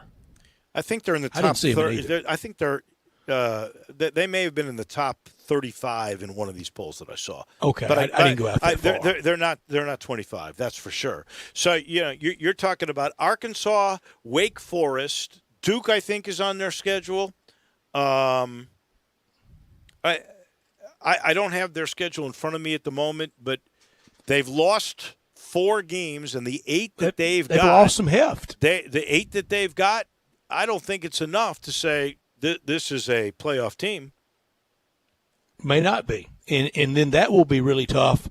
I think they're in the top. I don't see 30. I think they're. They may have been in the top 35 in one of these polls that I saw. Okay, but I didn't go out that far. They're not 25. That's for sure. So you're talking about Arkansas, Wake Forest, Duke. I think is on their schedule. I don't have their schedule in front of me at the moment, but they've lost 4 games, and the 8 that they've got, lost some heft. The 8 that they've got, I don't think it's enough to say this is a playoff team. May not be, and then that will be really tough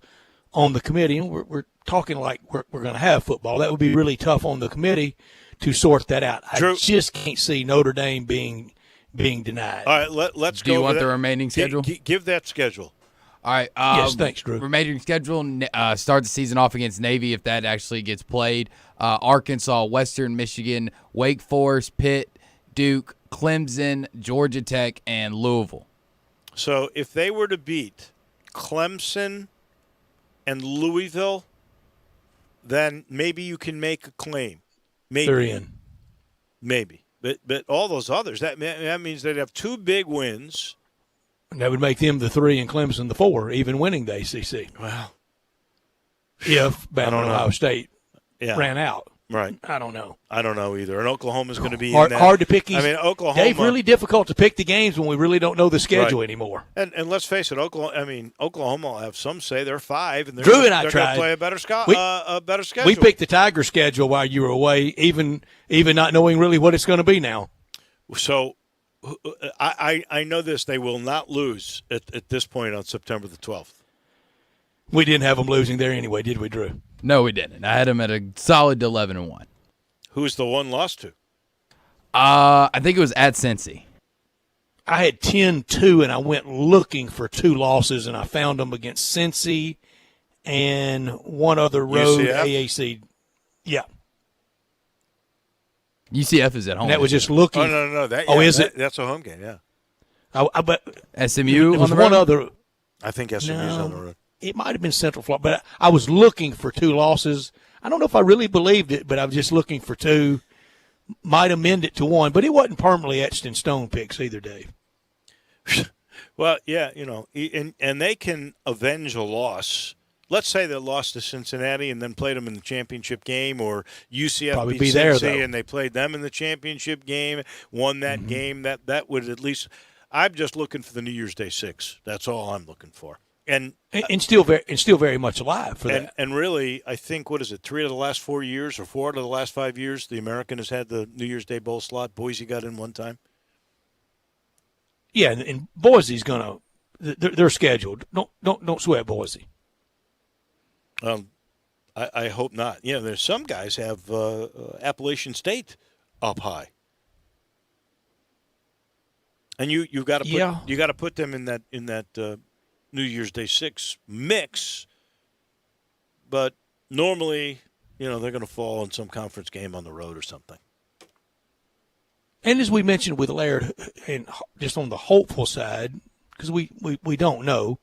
on the committee. And we're talking like we're going to have football. That would be really tough on the committee to sort that out. Drew, I just can't see Notre Dame being denied. All right, let's go. Do you want the remaining schedule? Give that schedule. All right. Yes, thanks, Drew. Remaining schedule, start the season off against Navy if that actually gets played. Arkansas, Western Michigan, Wake Forest, Pitt, Duke, Clemson, Georgia Tech, and Louisville. So if they were to beat Clemson and Louisville, then maybe you can make a claim. Maybe. They're in. Maybe. But all those others, that means they'd have 2 big wins. And that would make them the 3 and Clemson the 4, even winning the ACC. Well, if Bama and Ohio State ran out. Right. I don't know. I don't know either. And Oklahoma's going to be hard, in that. hard to pick. I mean, Oklahoma. Dave, really difficult to pick the games when we really don't know the schedule anymore. And let's face it, Oklahoma will have some say they're 5, and they're Drew and I going tried to play a better schedule. We picked the Tiger schedule while you were away, even not knowing really what it's going to be now. So I know this. They will not lose at this point on September the 12th. We didn't have them losing there anyway, did we, Drew? No, we didn't. I had them at a solid 11-1. Who's the one lost to? I think it was at Cincy. I had 10-2, and I went looking for 2 losses, and I found them against Cincy and one other road UCF? AAC. Yeah. UCF is at home. And that was just looking. Oh, no. Is it? That's a home game, yeah. But SMU there was on the one road? other. I think SMU's on the road. It might have been Central Florida, but I was looking for 2 losses. I don't know if I really believed it, but I was just looking for 2. Might amend it to 1, but it wasn't permanently etched in stone picks either, Dave. Well, yeah, and they can avenge a loss. Let's say they lost to Cincinnati and then played them in the championship game, or UCF Probably beat be there, Cincy though. and they played them in the championship game, won that game. That would at least – I'm just looking for the New Year's Day 6. That's all I'm looking for. and still very much alive for that. And really, I think, what is it, 3 of the last 4 years or 4 out of the last 5 years, the American has had the New Year's Day Bowl slot. Boise got in one time. Yeah, and Boise's gonna. They're scheduled. Don't sweat Boise. I hope not. There's some guys have Appalachian State up high, and you've got to put them in that New Year's Day 6 mix. But normally, they're going to fall in some conference game on the road or something. And as we mentioned with Laird, and just on the hopeful side, because we don't know,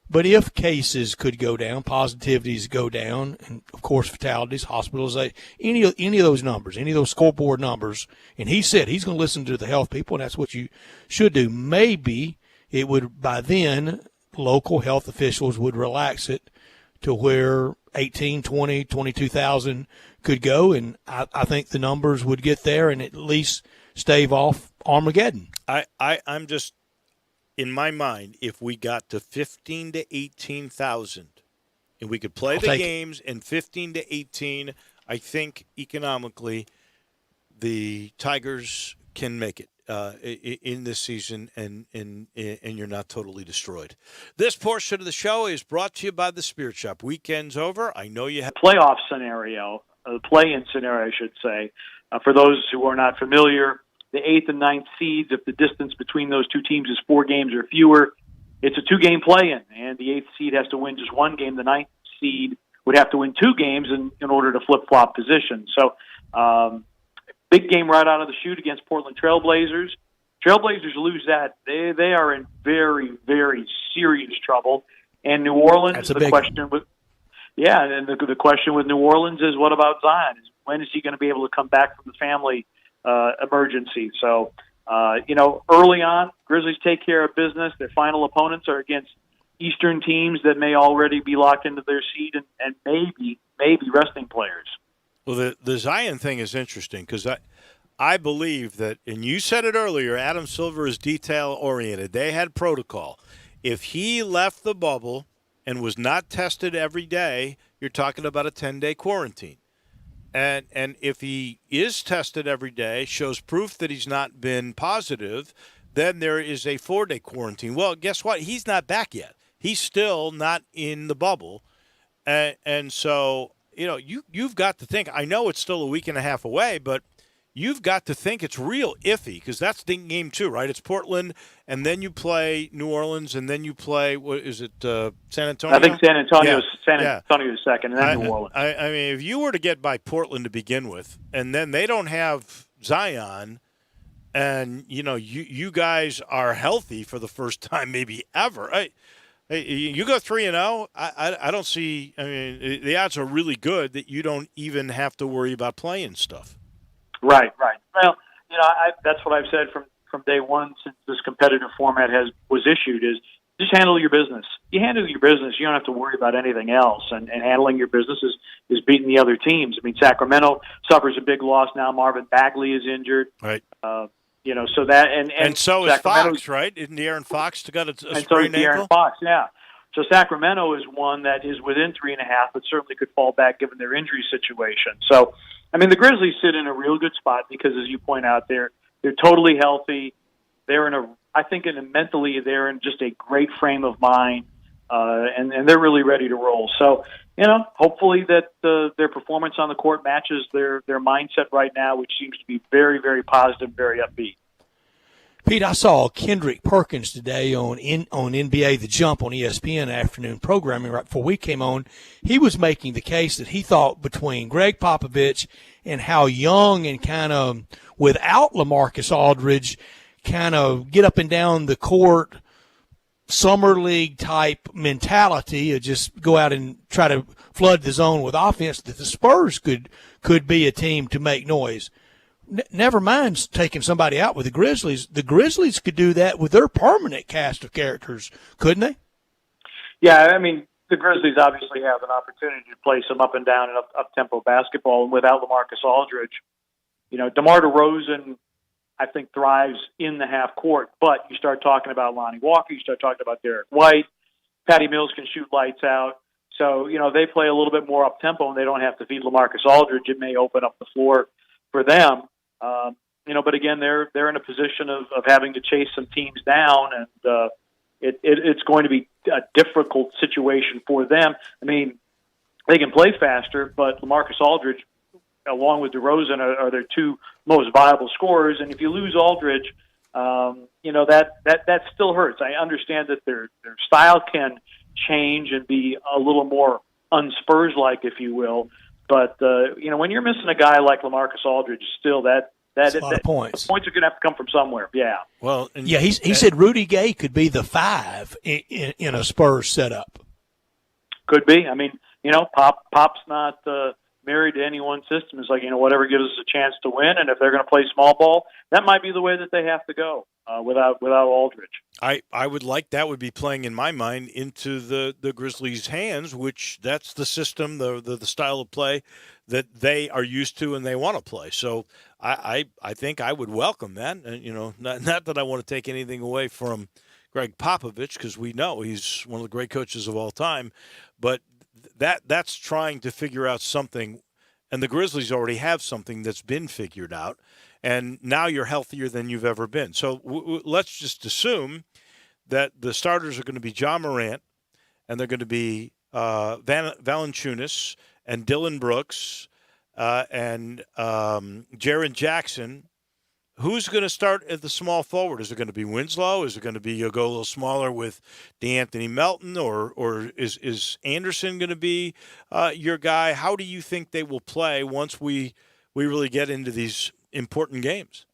but if cases could go down, positivities go down, and of course fatalities, hospitalization, any of those numbers, any of those scoreboard numbers, and he said he's going to listen to the health people, and that's what you should do. Maybe it would, by then, local health officials would relax it to where 18, 20, 22,000 could go, and I think the numbers would get there and at least stave off Armageddon. I'm just, in my mind, if we got to 15 to 18,000 and we could play the games in 15 to 18, I think economically the Tigers can make it in this season, and you're not totally destroyed. This portion of the show is brought to you by the Spirit Shop. Weekend's over. I know you have playoff scenario, play-in scenario, I should say. For those who are not familiar, the 8th and 9th seeds, if the distance between those two teams is 4 games or fewer, it's a 2-game play-in, and the 8th seed has to win just 1 game. The 9th seed would have to win 2 games in order to flip-flop positions. So, big game right out of the chute against Portland Trailblazers. Trailblazers lose that, they are in very, very serious trouble. And New Orleans, the question with New Orleans is, what about Zion? When is he going to be able to come back from the family emergency? So, early on, Grizzlies take care of business. Their final opponents are against Eastern teams that may already be locked into their seed and maybe resting players. Well, the Zion thing is interesting because I believe that, and you said it earlier, Adam Silver is detail-oriented. They had protocol. If he left the bubble and was not tested every day, you're talking about a 10-day quarantine. And if he is tested every day, shows proof that he's not been positive, then there is a 4-day quarantine. Well, guess what? He's not back yet. He's still not in the bubble. And so, you've got to think. I know it's still a week and a half away, but you've got to think it's real iffy because that's the game too, right? It's Portland, and then you play New Orleans, and then you play, what is it, San Antonio? I think San Antonio's second, and then New Orleans. I mean, if you were to get by Portland to begin with, and then they don't have Zion, and, you guys are healthy for the first time maybe ever. You go 3-0. I don't see. I mean, the odds are really good that you don't even have to worry about playing stuff. Right. Well, that's what I've said from day one since this competitive format was issued: is just handle your business. You handle your business, you don't have to worry about anything else. And handling your business is beating the other teams. I mean, Sacramento suffers a big loss now. Marvin Bagley is injured. Right. So that and so is Fox, right? Isn't De'Aaron Fox got a sprained ankle? De'Aaron Fox, yeah. So Sacramento is one that is within 3.5, but certainly could fall back given their injury situation. So, I mean, the Grizzlies sit in a real good spot because, as you point out, they're totally healthy. They're mentally they're in just a great frame of mind, and they're really ready to roll. So, hopefully that their performance on the court matches their mindset right now, which seems to be very, very positive, very upbeat. Pete, I saw Kendrick Perkins today on NBA The Jump on ESPN afternoon programming right before we came on. He was making the case that he thought between Greg Popovich and how Young and kind of without LaMarcus Aldridge kind of get up and down the court summer league type mentality of just go out and try to flood the zone with offense, that the Spurs could be a team to make noise. Never mind taking somebody out with the Grizzlies. The Grizzlies could do that with their permanent cast of characters, couldn't they? Yeah, I mean, the Grizzlies obviously have an opportunity to play some up and down and up-tempo basketball, and without LaMarcus Aldridge, DeMar DeRozan, I think, thrives in the half court. But you start talking about Lonnie Walker, you start talking about Derek White, Patty Mills can shoot lights out. So, they play a little bit more up-tempo and they don't have to feed LaMarcus Aldridge. It may open up the floor for them. But again, they're in a position of having to chase some teams down, and it's going to be a difficult situation for them. I mean, they can play faster, but LaMarcus Aldridge, along with DeRozan, are their two most viable scorers. And if you lose Aldridge, that still hurts. I understand that their style can change and be a little more un-Spurs-like, if you will. But when you're missing a guy like LaMarcus Aldridge, still that's a lot of points. Points are going to have to come from somewhere. Yeah. Well, he said Rudy Gay could be the 5 in a Spurs setup. Could be. I mean, Pop's not married to any one system. It's like, whatever gives us a chance to win, and if they're going to play small ball, that might be the way that they have to go without Aldridge. I would like that would be playing, in my mind, into the Grizzlies' hands, which that's the system, the style of play that they are used to and they want to play. So I think I would welcome that. And, not that I want to take anything away from Greg Popovich, because we know he's one of the great coaches of all time, but that's trying to figure out something, and the Grizzlies already have something that's been figured out, and now you're healthier than you've ever been. So let's just assume that the starters are going to be Ja Morant, and they're going to be Valanciunas and Dylan Brooks and Jaren Jackson. Who's going to start at the small forward? Is it going to be Winslow? Is it going to be go a little smaller with DeAnthony Melton, or is Anderson going to be your guy? How do you think they will play once we really get into these important games?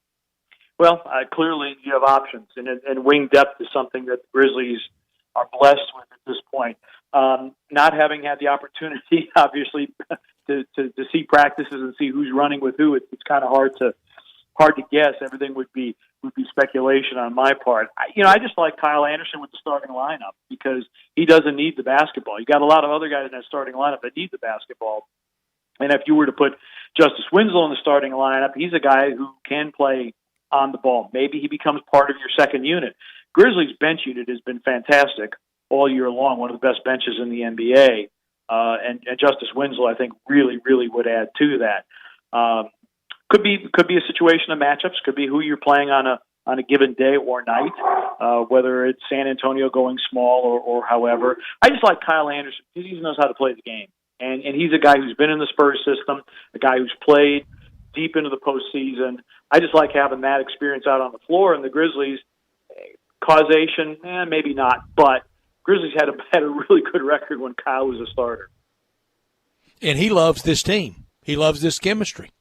Well, clearly you have options, and wing depth is something that the Grizzlies are blessed with at this point. Not having had the opportunity, obviously, to see practices and see who's running with who, it's kind of hard to guess. Everything would be speculation on my part. I just like Kyle Anderson with the starting lineup because he doesn't need the basketball. You got a lot of other guys in that starting lineup that need the basketball. And if you were to put Justice Winslow in the starting lineup, he's a guy who can play on the ball. Maybe he becomes part of your second unit. Grizzlies' bench unit has been fantastic all year long, one of the best benches in the NBA. And Justice Winslow, I think, really, really would add to that. Could be a situation of matchups. Could be who you're playing on a given day or night, whether it's San Antonio going small or however. I just like Kyle Anderson because he knows how to play the game, and he's a guy who's been in the Spurs system, a guy who's played deep into the postseason. I just like having that experience out on the floor. And the Grizzlies, causation, maybe not, but Grizzlies had a really good record when Kyle was a starter. And he loves this team. He loves this chemistry.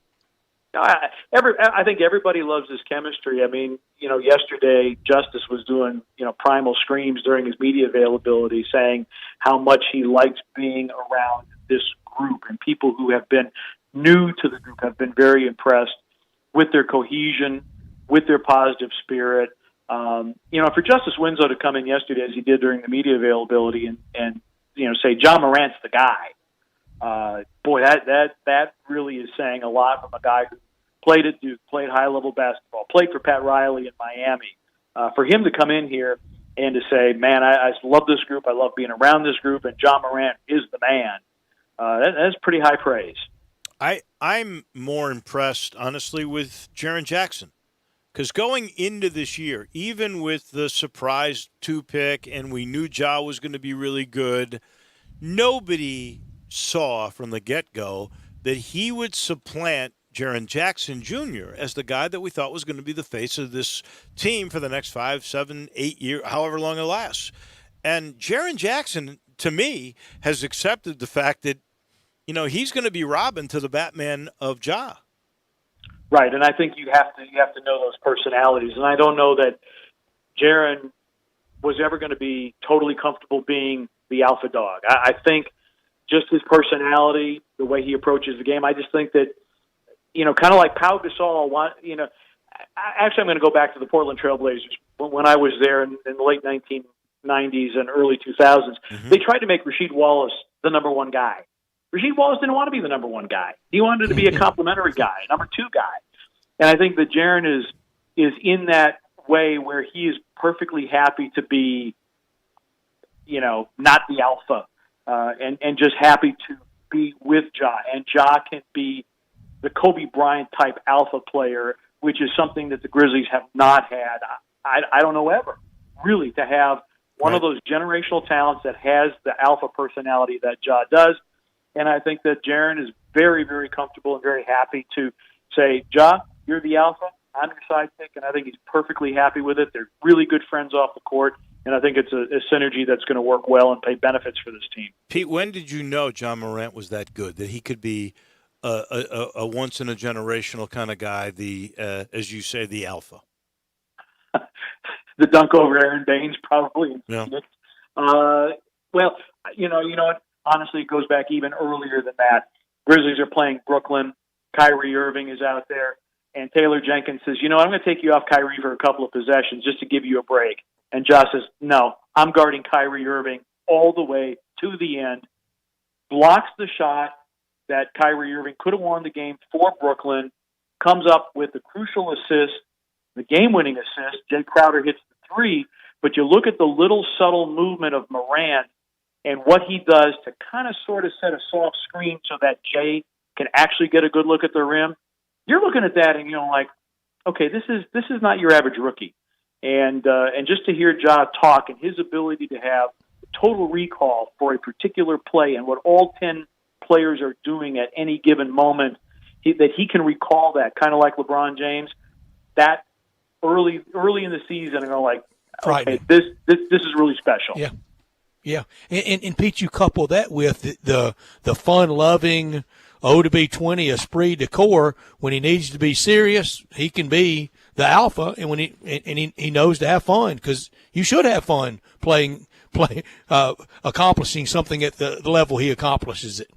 I think everybody loves his chemistry. I mean, yesterday Justice was doing, primal screams during his media availability saying how much he likes being around this group, and people who have been new to the group have been very impressed with their cohesion, with their positive spirit. For Justice Winslow to come in yesterday, as he did during the media availability, and say Ja Morant's the guy. Boy, that really is saying a lot from a guy who played at Duke, played high-level basketball, played for Pat Riley in Miami. For him to come in here and to say, man, I love this group, I love being around this group, and Ja Morant is the man, that's pretty high praise. I'm more impressed, honestly, with Jaren Jackson. Because going into this year, even with the surprise 2-pick, and we knew Ja was going to be really good, nobody saw from the get-go that he would supplant Jaren Jackson Jr. as the guy that we thought was going to be the face of this team for the next 5, 7, 8 years, however long it lasts. And Jaren Jackson, to me, has accepted the fact that, he's going to be Robin to the Batman of Ja. Right, and I think you have to know those personalities. And I don't know that Jaren was ever going to be totally comfortable being the alpha dog. I think just his personality, the way he approaches the game, I just think that, kind of like Pau Gasol, actually I'm going to go back to the Portland Trailblazers. When I was there in the late 1990s and early 2000s, they tried to make Rasheed Wallace the number one guy. Rasheed Wallace didn't want to be the number one guy. He wanted to be a complimentary guy, number two guy. And I think that Jaren is in that way where he is perfectly happy to be, not the alpha, and just happy to be with Ja. And Ja can be the Kobe Bryant type alpha player, which is something that the Grizzlies have not had. I don't know ever really to have one of those generational talents that has the alpha personality that Ja does. And I think that Jaren is very, very comfortable and very happy to say, Ja, you're the alpha, I'm your sidekick, and I think he's perfectly happy with it. They're really good friends off the court, and I think it's a synergy that's going to work well and pay benefits for this team. Pete, when did you know John Morant was that good, that he could be a once-in-a-generational kind of guy, as you say, the alpha? The dunk over Aaron Baines, probably. Yeah. Well, you know what? Honestly, it goes back even earlier than that. Grizzlies are playing Brooklyn. Kyrie Irving is out there. And Taylor Jenkins says, I'm going to take you off Kyrie for a couple of possessions just to give you a break. And Josh says, no, I'm guarding Kyrie Irving all the way to the end. Blocks the shot that Kyrie Irving could have won the game for Brooklyn. Comes up with the crucial assist, the game-winning assist. Jay Crowder hits the three. But you look at the little subtle movement of Morant and what he does to kind of sort of set a soft screen so that Jay can actually get a good look at the rim. You're looking at that and like, okay, this is not your average rookie. And just to hear Ja talk and his ability to have total recall for a particular play and what all 10 players are doing at any given moment, that he can recall that, kind of like LeBron James, that early in the season, and I'm like, okay, this is really special. Yeah. Yeah, and Pete, you couple that with the fun-loving, to be 20 esprit de corps. When he needs to be serious, he can be the alpha, and when he knows to have fun, because you should have fun playing, accomplishing something at the level he accomplishes it.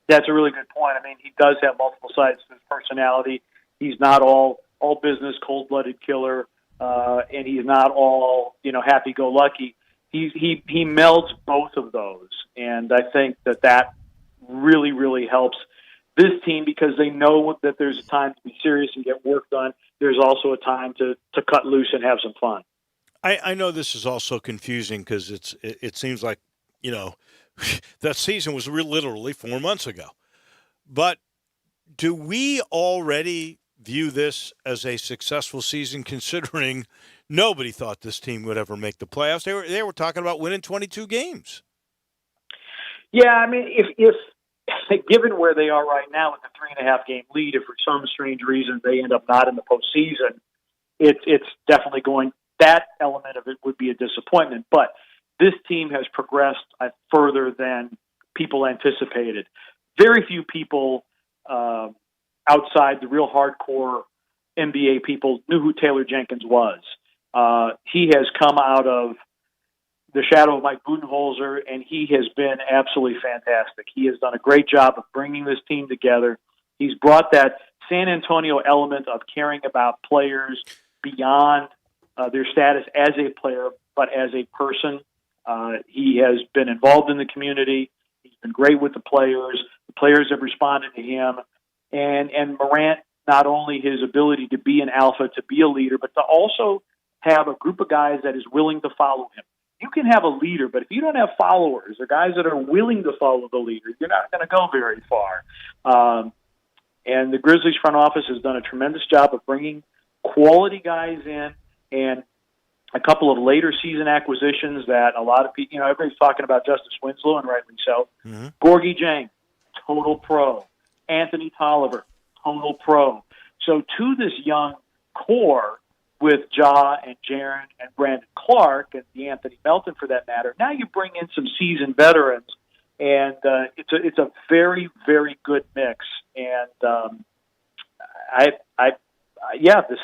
That's a really good point. I mean, he does have multiple sides to his personality. He's not all business, cold-blooded killer, and he's not all happy-go-lucky. He melds both of those, and I think that really, really helps this team because they know that there's a time to be serious and get work done. There's also a time to cut loose and have some fun. I know this is also confusing because it seems like, that season was literally 4 months ago. But do we already view this as a successful season considering nobody thought this team would ever make the playoffs? They were talking about winning 22 games. Yeah, I mean, if given where they are right now with the 3.5 game lead, if for some strange reason they end up not in the postseason, it's definitely that element of it would be a disappointment. But this team has progressed further than people anticipated. Very few people outside the real hardcore NBA people knew who Taylor Jenkins was. He has come out of the shadow of Mike Budenholzer, and he has been absolutely fantastic. He has done a great job of bringing this team together. He's brought that San Antonio element of caring about players beyond their status as a player, but as a person. He has been involved in the community. He's been great with the players. The players have responded to him. And Morant, not only his ability to be an alpha, to be a leader, but to also have a group of guys that is willing to follow him. You can have a leader, but if you don't have followers or guys that are willing to follow the leader, you're not going to go very far. And the Grizzlies front office has done a tremendous job of bringing quality guys in, and a couple of later season acquisitions that a lot of people, everybody's talking about Justice Winslow, and rightly so. Mm-hmm. Gorgie Jang, total pro. Anthony Tolliver, total pro. So to this young core with Ja and Jaren and Brandon Clark and DeAnthony Melton, for that matter, now you bring in some seasoned veterans, and it's a very, very good mix. And the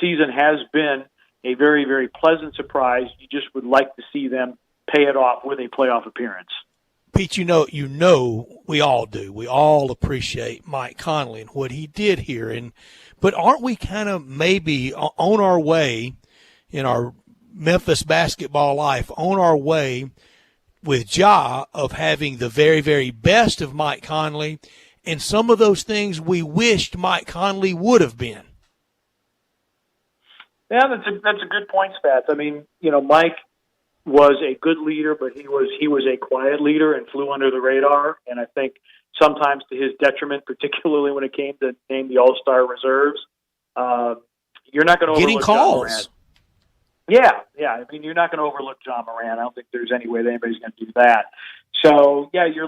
season has been a very, very pleasant surprise. You just would like to see them pay it off with a playoff appearance. Pete, we all do. We all appreciate Mike Conley and what he did here. But aren't we kind of maybe on our way in our Memphis basketball life, on our way with Ja of having the very, very best of Mike Conley and some of those things we wished Mike Conley would have been? Yeah, that's a good point, Spats. I mean, Mike was a good leader, but he was a quiet leader and flew under the radar. And I think sometimes to his detriment, particularly when it came to name the All-Star reserves, you're not going to getting overlook calls. John Moran. Yeah. I mean, you're not going to overlook John Moran. I don't think there's any way that anybody's going to do that. So, yeah, you're looking